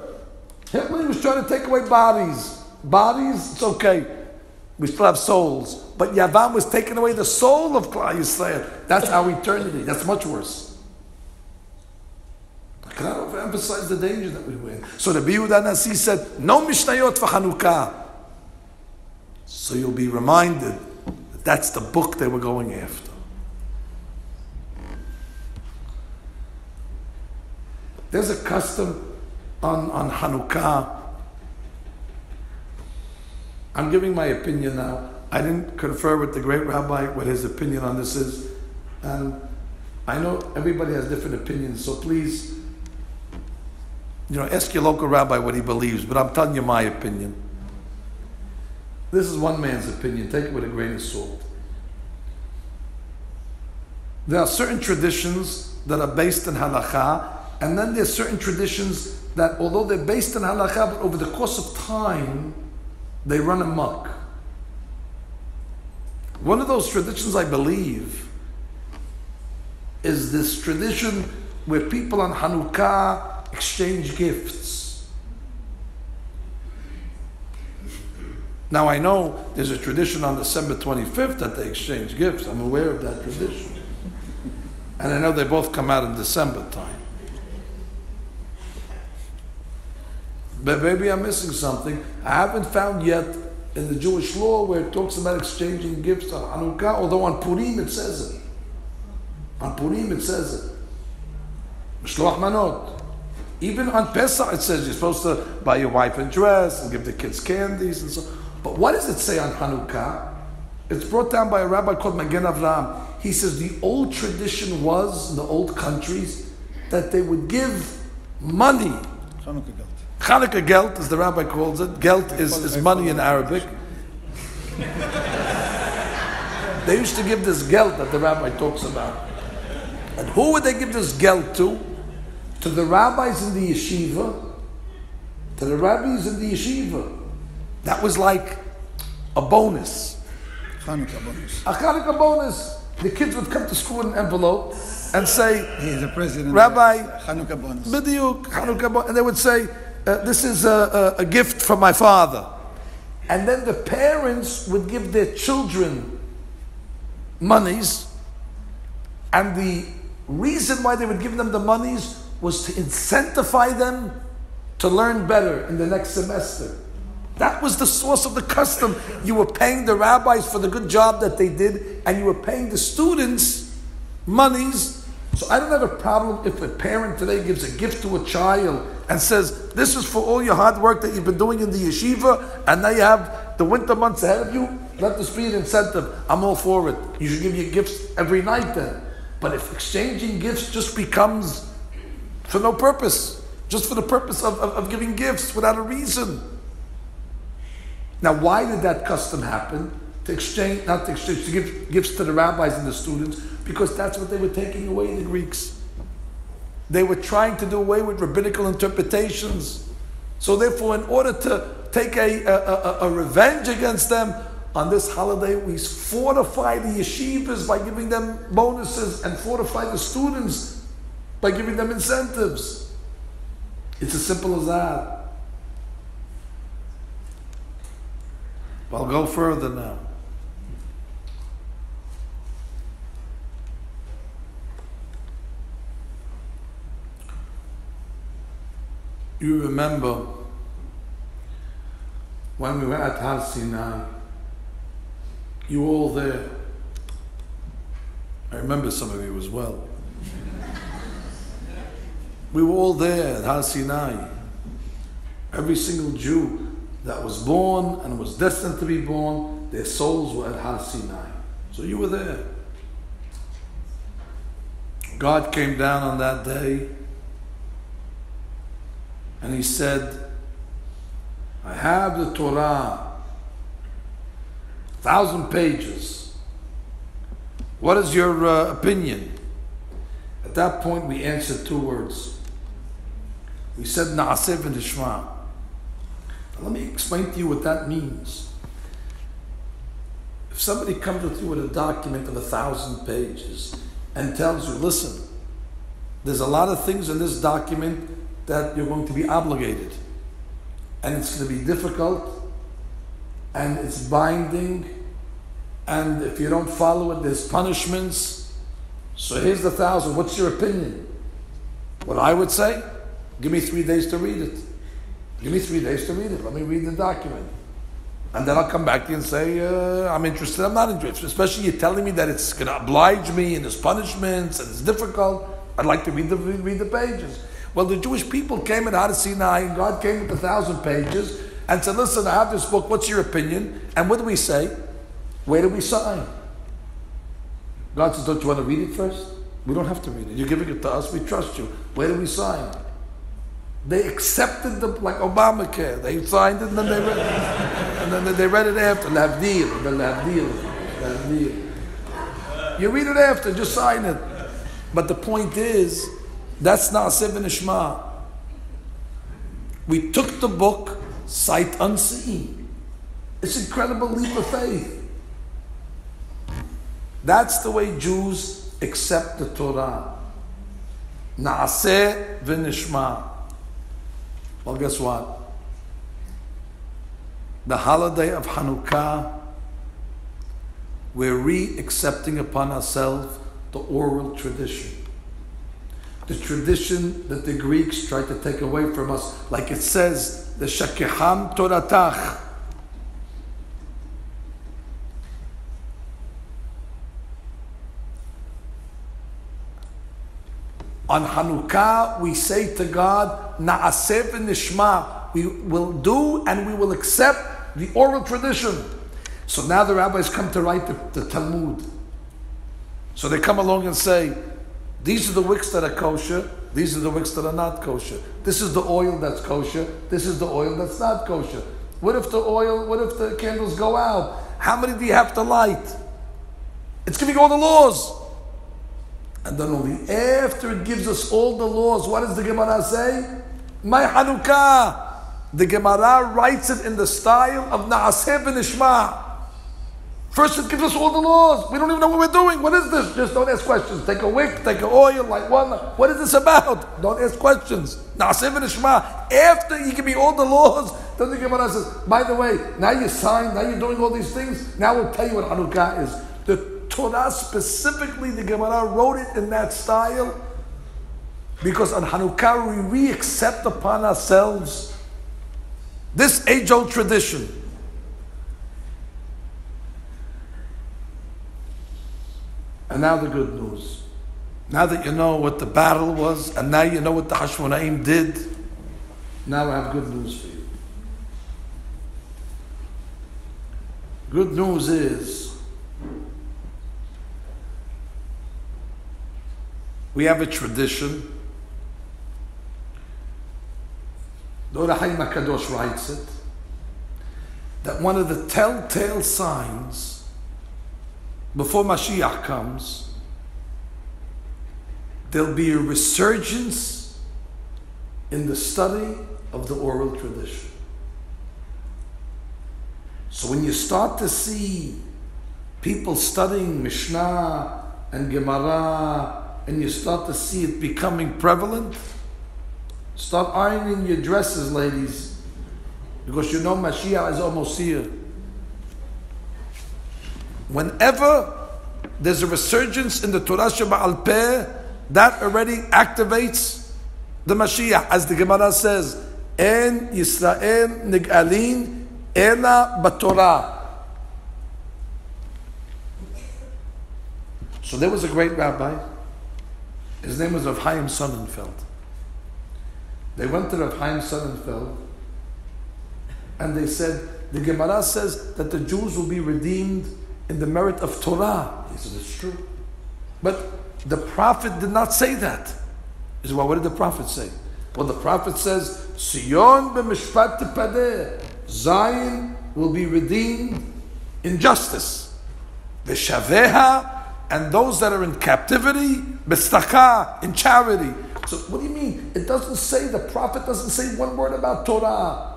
Hitler was trying to take away bodies. Bodies, it's okay. We still have souls. But Yavan was taking away the soul of Klal Yisrael. That's our eternity. That's much worse. I cannot overemphasize the danger that we were in. So the Yehuda Nasi said, no Mishnayot for Chanukah. So you'll be reminded that that's the book they were going after. There's a custom on Chanukah. I'm giving my opinion now. I didn't confer with the great rabbi what his opinion on this is. And I know everybody has different opinions, so please, ask your local rabbi what he believes, but I'm telling you my opinion. This is one man's opinion. Take it with a grain of salt. There are certain traditions that are based in halakha, and then there's certain traditions that, although they're based in halakha, but over the course of time, they run amok. One of those traditions, I believe, is this tradition where people on Hanukkah exchange gifts. Now I know there's a tradition on December 25th that they exchange gifts. I'm aware of that tradition. And I know they both come out in December time. But maybe I'm missing something. I haven't found yet in the Jewish law where it talks about exchanging gifts on Hanukkah, although on Purim it says it. On Purim it says it. Mishloach manot. Even on Pesach it says you're supposed to buy your wife a dress and give the kids candies and so. But what does it say on Hanukkah? It's brought down by a rabbi called Magen Avraham. He says the old tradition was, in the old countries, that they would give money. Chanukah geld. Chanukah geld, as the rabbi calls it. Geld is money in Arabic. They used to give this geld that the rabbi talks about. And who would they give this geld to? To the rabbis in the yeshiva. To the rabbis in the yeshiva. That was like a bonus. Chanukah bonus. A Chanukah bonus. The kids would come to school in an envelope and say, He is the president. Rabbi, Chanukah bonus. B'diuk, Chanukah bonus. And they would say, this is a gift from my father. And then the parents would give their children monies. And the reason why they would give them the monies was to incentivize them to learn better in the next semester. That was the source of the custom. You were paying the rabbis for the good job that they did, and you were paying the students monies. So I don't have a problem if a parent today gives a gift to a child and says, this is for all your hard work that you've been doing in the yeshiva, and now you have the winter months ahead of you. Let this be an incentive. I'm all for it. You should give your gifts every night then. But if exchanging gifts just becomes for no purpose, just for the purpose of giving gifts without a reason. Now, why did that custom happen? To give gifts to the rabbis and the students, because that's what they were taking away, the Greeks. They were trying to do away with rabbinical interpretations. So therefore, in order to take a revenge against them, on this holiday, we fortify the yeshivas by giving them bonuses and fortify the students by giving them incentives. It's as simple as that. I'll go further now. You remember when we were at Har Sinai, you were all there. I remember some of you as well. We were all there at Har Sinai. Every single Jew that was born and was destined to be born, their souls were at Har Sinai. So you were there. God came down on that day and He said, I have the Torah, 1,000 pages. What is your opinion? At that point, we answered 2 words. We said, Na'aseh v'nishma. Let me explain to you what that means. If somebody comes with you with a document of 1,000 pages and tells you, listen, there's a lot of things in this document that you're going to be obligated. And it's going to be difficult, and it's binding, and if you don't follow it, there's punishments. So here's the 1,000. What's your opinion? What I would say? Give me 3 days to read it. Give me 3 days to read it. Let me read the document. And then I'll come back to you and say, I'm interested, I'm not interested. Especially you're telling me that it's going to oblige me and there's punishments and it's difficult. I'd like to read the pages. Well, the Jewish people came at Har Sinai, and God came with 1,000 pages and said, listen, I have this book, what's your opinion? And what do we say? Where do we sign? God says, don't you want to read it first? We don't have to read it. You're giving it to us, we trust you. Where do we sign? They accepted like Obamacare. They signed it and then they read it. And then they read it after. L'havdil. You read it after, just sign it. But the point is, that's Na'aseh v'nishma. We took the book sight unseen. It's an incredible leap of faith. That's the way Jews accept the Torah. Na'aseh v'nishma. Well, guess what? The holiday of Chanukah, we're re-accepting upon ourselves the oral tradition. The tradition that the Greeks tried to take away from us. Like it says, the Shakeham Toratach. On Hanukkah, we say to God, Na'aseh v'nishma. We will do and we will accept the oral tradition. So now the rabbis come to write the Talmud. So they come along and say, these are the wicks that are kosher, these are the wicks that are not kosher. This is the oil that's kosher, this is the oil that's not kosher. What if the candles go out? How many do you have to light? It's giving all the laws. And then only after it gives us all the laws, what does the Gemara say? My Hanukkah. The Gemara writes it in the style of Na'aseh v'nishma. First it gives us all the laws. We don't even know what we're doing. What is this? Just don't ask questions. Take a wick, take an oil, light one. What is this about? Don't ask questions. Na'aseh v'nishma. After you give me all the laws, then the Gemara says, by the way, now you signed, now you're doing all these things, now we'll tell you what Hanukkah is. The Torah specifically, the Gemara wrote it in that style because on Hanukkah we re-accept upon ourselves this age-old tradition. And now the good news. Now that you know what the battle was, and now you know what the Hashmonaim did, now I have good news for you. Good news is, we have a tradition. The Or HaChaim HaKadosh writes it, that one of the telltale signs before Mashiach comes, there'll be a resurgence in the study of the oral tradition. So when you start to see people studying Mishnah and Gemara, and you start to see it becoming prevalent, start ironing your dresses, ladies, because you know Mashiach is almost here. Whenever there's a resurgence in the Torah Sheba'al Peh, that already activates the Mashiach. As the Gemara says, En Yisrael Nig'alin Ela B'Torah. So there was a great rabbi. His name was Rav Chaim Sonnenfeld. They went to Rav Chaim Sonnenfeld and they said, the Gemara says that the Jews will be redeemed in the merit of Torah. He said, it's true. But the prophet did not say that. He said, well, what did the prophet say? Well, the prophet says, Sion b'mishpat tipadeh. Zion will be redeemed in justice. V'shaveha, and those that are in captivity, b'staka, in charity. So what do you mean? It doesn't say, the prophet doesn't say one word about Torah.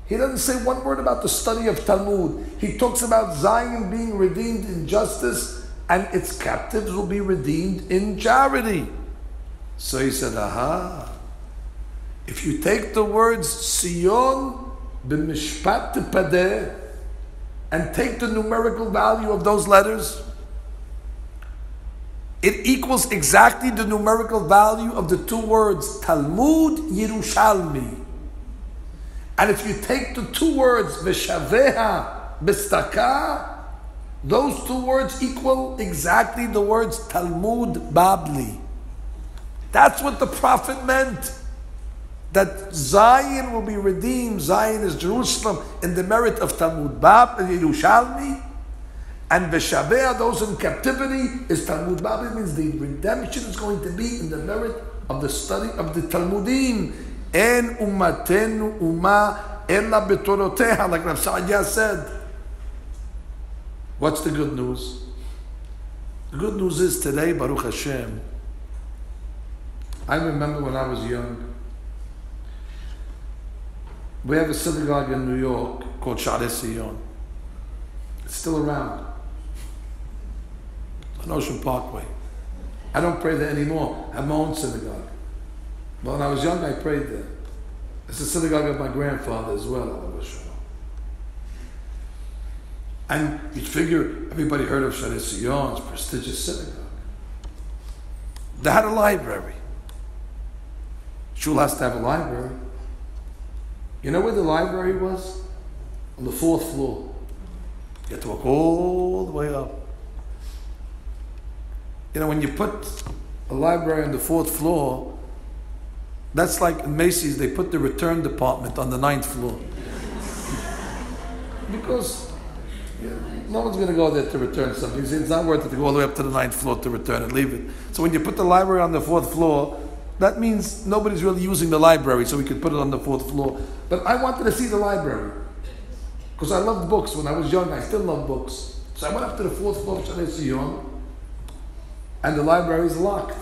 He doesn't say one word about the study of Talmud. He talks about Zion being redeemed in justice, and its captives will be redeemed in charity. So he said, aha. If you take the words Sion b'mishpat tepadeh and take the numerical value of those letters, it equals exactly the numerical value of the two words Talmud Yerushalmi. And if you take the two words Veshaveha B'staka, those two words equal exactly the words Talmud Babli. That's what the prophet meant. That Zion will be redeemed. Zion is Jerusalem in the merit of Talmud Bab and Yerushalmi. And Veshaveh, those in captivity, is Talmud Babli. It means the redemption is going to be in the merit of the study of the Talmudim. En ummatenu umma ella betoroteha, like Rav Sa'adiyah said. What's the good news? The good news is today, Baruch Hashem, I remember when I was young, we have a synagogue in New York called Sha'arei Sion. It's still around. On Ocean Parkway. I don't pray there anymore. I have my own synagogue. But when I was young, I prayed there. It's the synagogue of my grandfather as well. And you'd figure everybody heard of Sha'arei Sion, it's a prestigious synagogue. They had a library. Shul has to have a library. You know where the library was? On the 4th floor. You had to walk all the way up. You know, when you put a library on the 4th floor, that's like in Macy's, they put the return department on the 9th floor. Because no one's going to go there to return something. It's not worth it to go all the way up to the 9th floor to return and leave it. So when you put the library on the 4th floor, that means nobody's really using the library, so we could put it on the 4th floor. But I wanted to see the library. Because I loved books. When I was young, I still love books. So I went up to the 4th floor of Sha'arei Sion, and the library is locked.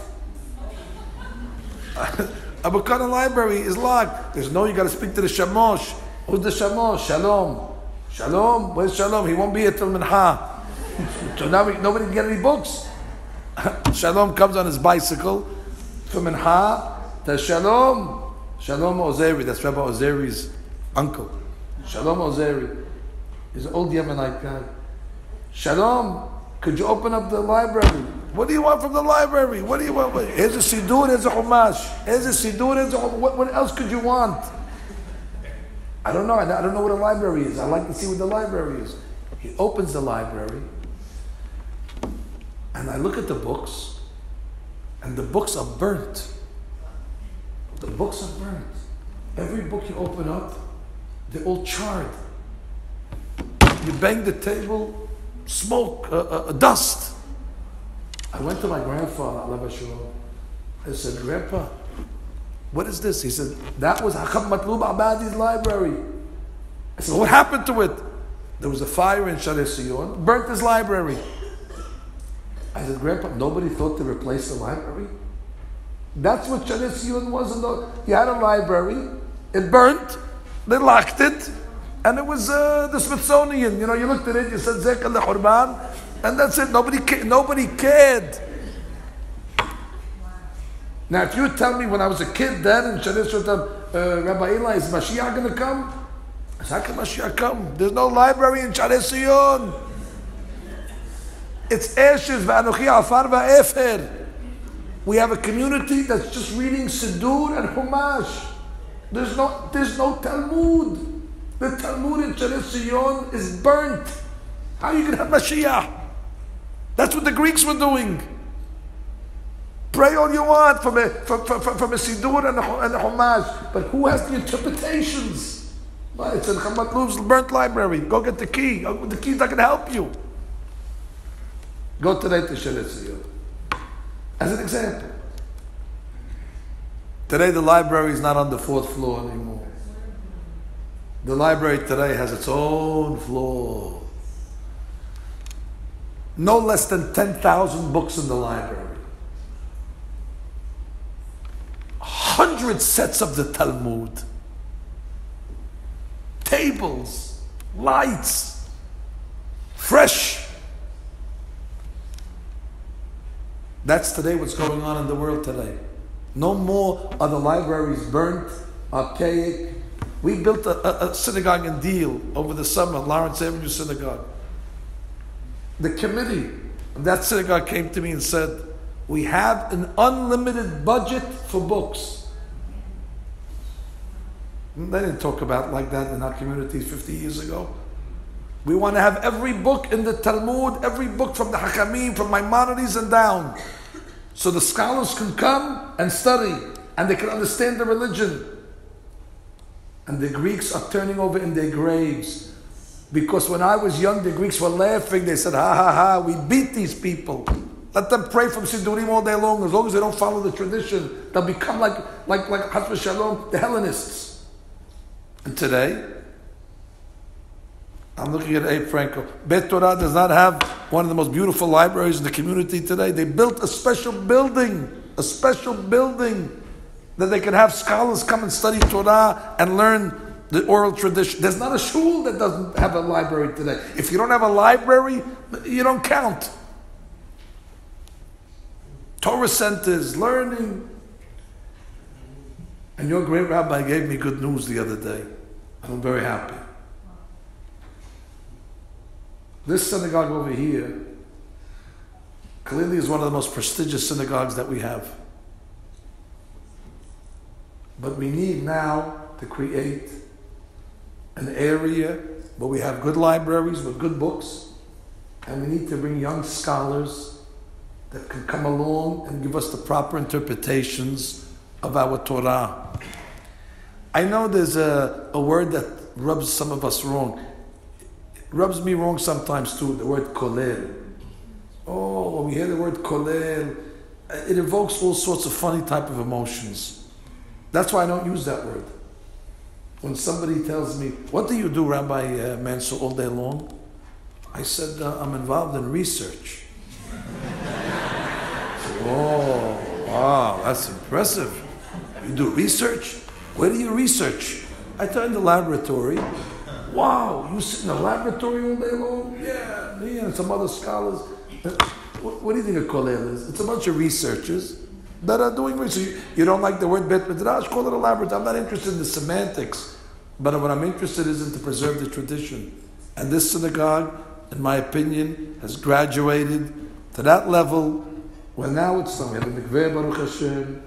A Bukana library is locked. There's no, you got to speak to the Shamosh. Who's the Shamosh? Shalom. Shalom? Where's Shalom? He won't be here till Mincha. So now nobody can get any books. Shalom comes on his bicycle from Mincha to Shalom. Shalom Ozeri, that's Rabbi Ozeri's uncle. Shalom Ozeri. He's an old Yemenite guy. Shalom, could you open up the library? What do you want from the library? What do you want? Here's a Sidur, here's a Chumash. Here's a Sidur, here's a Chumash. What else could you want? I don't know. I don't know what a library is. I'd like to see what the library is. He opens the library, and I look at the books, and the books are burnt. The books are burnt. Every book you open up, they're all charred. You bang the table, smoke, dust. I went to my grandfather, Allah Shalom. I said, Grandpa, what is this? He said, that was Hakam Matlub Abadi's library. I said, what happened to it? There was a fire in Sha'arei Sion, burnt his library. I said, Grandpa, nobody thought to replace the library? That's what Sha'arei Sion was. He had a library, it burnt, they locked it, and it was the Smithsonian. You know, you looked at it, you said, Zek al-Khurban, and that's it. Nobody cared. Now, if you tell me when I was a kid then in Sha'arei Sion, Rabbi Eli, is Mashiach going to come? I said, how can Mashiach come? There's no library in Sha'arei Sion. It's Eshes v'anochi afar v'efer. We have a community that's just reading Siddur and Chumash. There's no Talmud. The Talmud in Sha'arei Sion is burnt. How are you going to have Mashiach? That's what the Greeks were doing. Pray all you want from a Siddur and a Chumash, but who has the interpretations? Well, it's in Chamat Lub's burnt library. Go get the key. The key's not going to help you. Go today to Sha'arei Sion. As an example. Today the library is not on the 4th floor anymore. The library today has its own floor. no less than 10,000 books in the library. 100 sets of the Talmud. Tables, lights, fresh. That's today what's going on in the world today. No more are the libraries burnt, archaic. We built a synagogue in Deal over the summer, Lawrence Avenue Synagogue. The committee of that synagogue came to me and said, we have an unlimited budget for books. They didn't talk about like that in our communities 50 years ago. We want to have every book in the Talmud, every book from the Hakamim, from Maimonides and down. So the scholars can come and study and they can understand the religion. And the Greeks are turning over in their graves. Because when I was young, the Greeks were laughing. They said, ha ha ha, we beat these people. Let them pray from Siddurim all day long. As long as they don't follow the tradition, they'll become like Chas v'Shalom, the Hellenists. And today, I'm looking at Abe Franco. Bet Torah does not have one of the most beautiful libraries in the community today. They built a special building that they can have scholars come and study Torah and learn the oral tradition. There's not a shul that doesn't have a library today. If you don't have a library, you don't count. Torah centers, learning. And your great rabbi gave me good news the other day. I'm very happy. This synagogue over here clearly is one of the most prestigious synagogues that we have. But we need now to create an area where we have good libraries with good books, and we need to bring young scholars that can come along and give us the proper interpretations of our Torah. I know there's a word that rubs some of us wrong. It rubs me wrong sometimes too, the word kolel. Oh, when we hear the word kolel, it evokes all sorts of funny type of emotions. That's why I don't use that word. When somebody tells me, what do you do, Rabbi Mansour, all day long? I said, I'm involved in research. Oh, wow, that's impressive. You do research? Where do you research? I tell in the laboratory. Wow, you sit in the laboratory all day long? Yeah, me and some other scholars. What do you think a kollel is? It's a bunch of researchers that are doing research. You don't like the word Bet Midrash? Call it a laboratory. I'm not interested in the semantics, but what I'm interested is in to preserve the tradition. And this synagogue, in my opinion, has graduated to that level where now it's done. We have the mikveh, Baruch Hashem.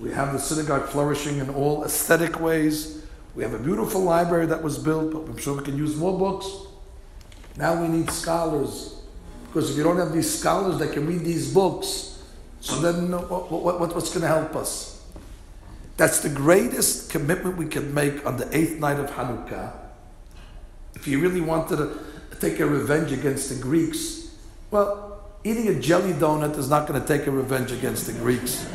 We have the synagogue flourishing in all aesthetic ways. We have a beautiful library that was built, but I'm sure we can use more books. Now we need scholars. Because if you don't have these scholars that can read these books, so then what's going to help us? That's the greatest commitment we can make on the 8th night of Hanukkah. If you really wanted to take a revenge against the Greeks, well, eating a jelly donut is not going to take a revenge against the Greeks.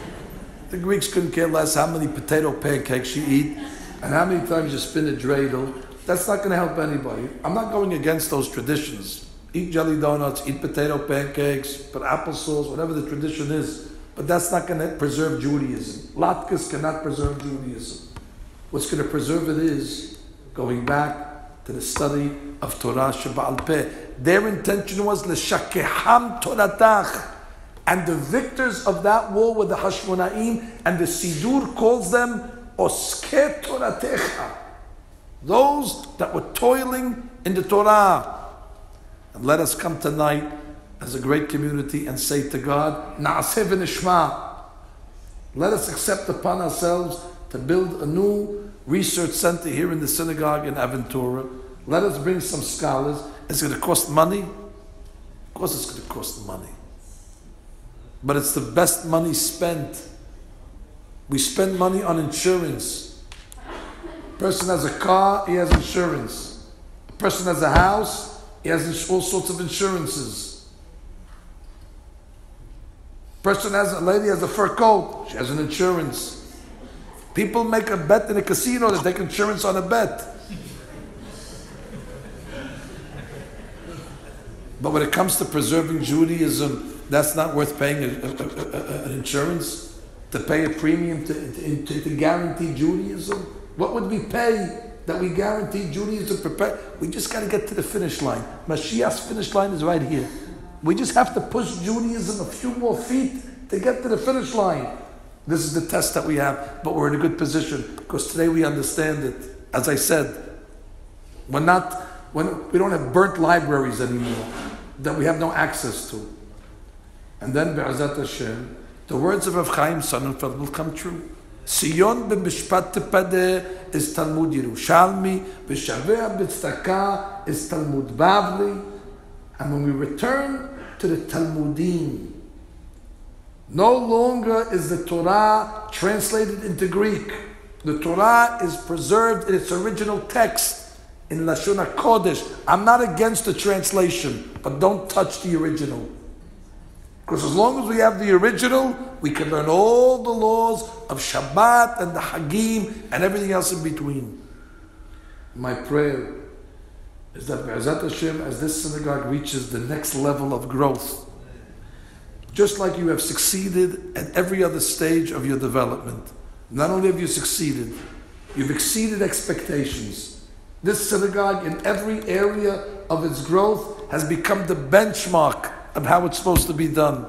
The Greeks couldn't care less how many potato pancakes you eat and how many times you spin a dreidel. That's not going to help anybody. I'm not going against those traditions. Eat jelly donuts, eat potato pancakes, put applesauce, whatever the tradition is. But that's not going to preserve Judaism. Latkes cannot preserve Judaism. What's going to preserve it is going back to the study of Torah Sheba'al Peh. Their intention was l'shakeham Toratach. And the victors of that war were the Hashmonaim, and the Sidur calls them Oskei Toratecha. Those that were toiling in the Torah. And let us come tonight as a great community and say to God, Na'aseh v'nishma. Let us accept upon ourselves to build a new research center here in the synagogue in Aventura. Let us bring some scholars. It's going to cost money. Of course it's going to cost money. But it's the best money spent. We spend money on insurance. A person has a car, he has insurance. A person has a house, he has all sorts of insurances. A lady has a fur coat, she has an insurance. People make a bet in a casino, they take insurance on a bet. But when it comes to preserving Judaism, that's not worth paying an insurance to pay a premium to guarantee Judaism. What would we pay that we guarantee Judaism? We just got to get to the finish line. Mashiach's finish line is right here. We just have to push Judaism a few more feet to get to the finish line. This is the test that we have, but we're in a good position because today we understand it. As I said, we don't have burnt libraries anymore that we have no access to. And then, Be'ezat Hashem, the words of Rav Chaim Sonnenfeld will come true. Sion b'mishpat tepade is Talmud Yerushalmi, b'shaveh b'tzedakah is Talmud Bavli. And when we return to the Talmudim, no longer is the Torah translated into Greek. The Torah is preserved in its original text in Lashon HaKodesh. I'm not against the translation, but don't touch the original. Because as long as we have the original, we can learn all the laws of Shabbat and the Hagim and everything else in between. My prayer is that Be'ezat Hashem, as this synagogue reaches the next level of growth, just like you have succeeded at every other stage of your development, not only have you succeeded, you've exceeded expectations. This synagogue, in every area of its growth, has become the benchmark of how it's supposed to be done.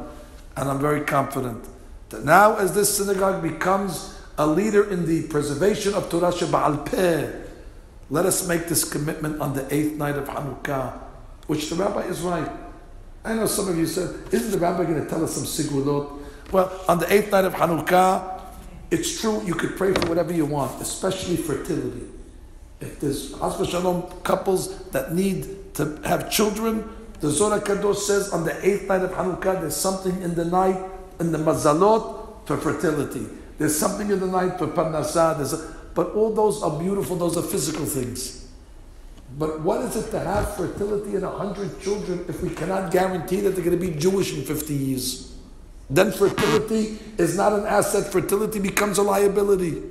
And I'm very confident that now, as this synagogue becomes a leader in the preservation of Torah Sheba'al Peh, let us make this commitment on the 8th night of Chanukah, which the rabbi is right. I know some of you said, isn't the rabbi going to tell us some sigulot? Well, on the 8th night of Chanukah, it's true, you could pray for whatever you want, especially fertility. If there's Chas v'Shalom couples that need to have children, the Zohar HaKadosh says on the 8th night of Chanukah, there's something in the night, in the mazalot, for fertility. There's something in the night for parnasah. But all those are beautiful, those are physical things. But what is it to have fertility in 100 children if we cannot guarantee that they're going to be Jewish in 50 years? Then fertility is not an asset, fertility becomes a liability.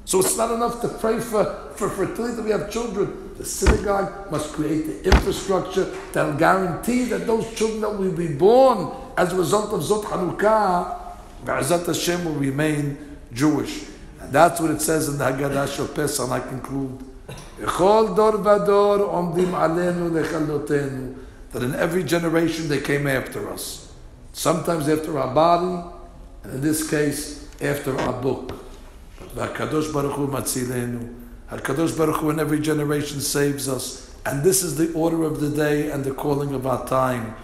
So it's not enough to pray for fertility that we have children. The synagogue must create the infrastructure that will guarantee that those children that will be born as a result of Zot Chanukah, Be'ezat Hashem, will remain Jewish. And that's what it says in the Haggadah Shel Pesach, and I conclude. That in every generation they came after us. Sometimes after our body, and in this case, after our book. HaKadosh Baruch Hu Matzilenu. HaKadosh Baruch Hu in every generation saves us. And this is the order of the day and the calling of our time.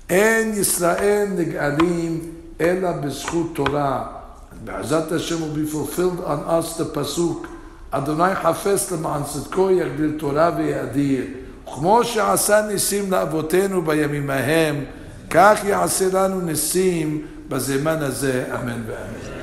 En Yisrael nig'alim ela b'zchut Torah. And Be'ezat Hashem will be fulfilled on us the pasuk. Adonai chafes למען צדקו יגדיל תורה ויאדיר. כמו שעשה ניסים לאבותינו בימים ההם, כך יעשה לנו ניסים בזמן הזה. אמן ואמן.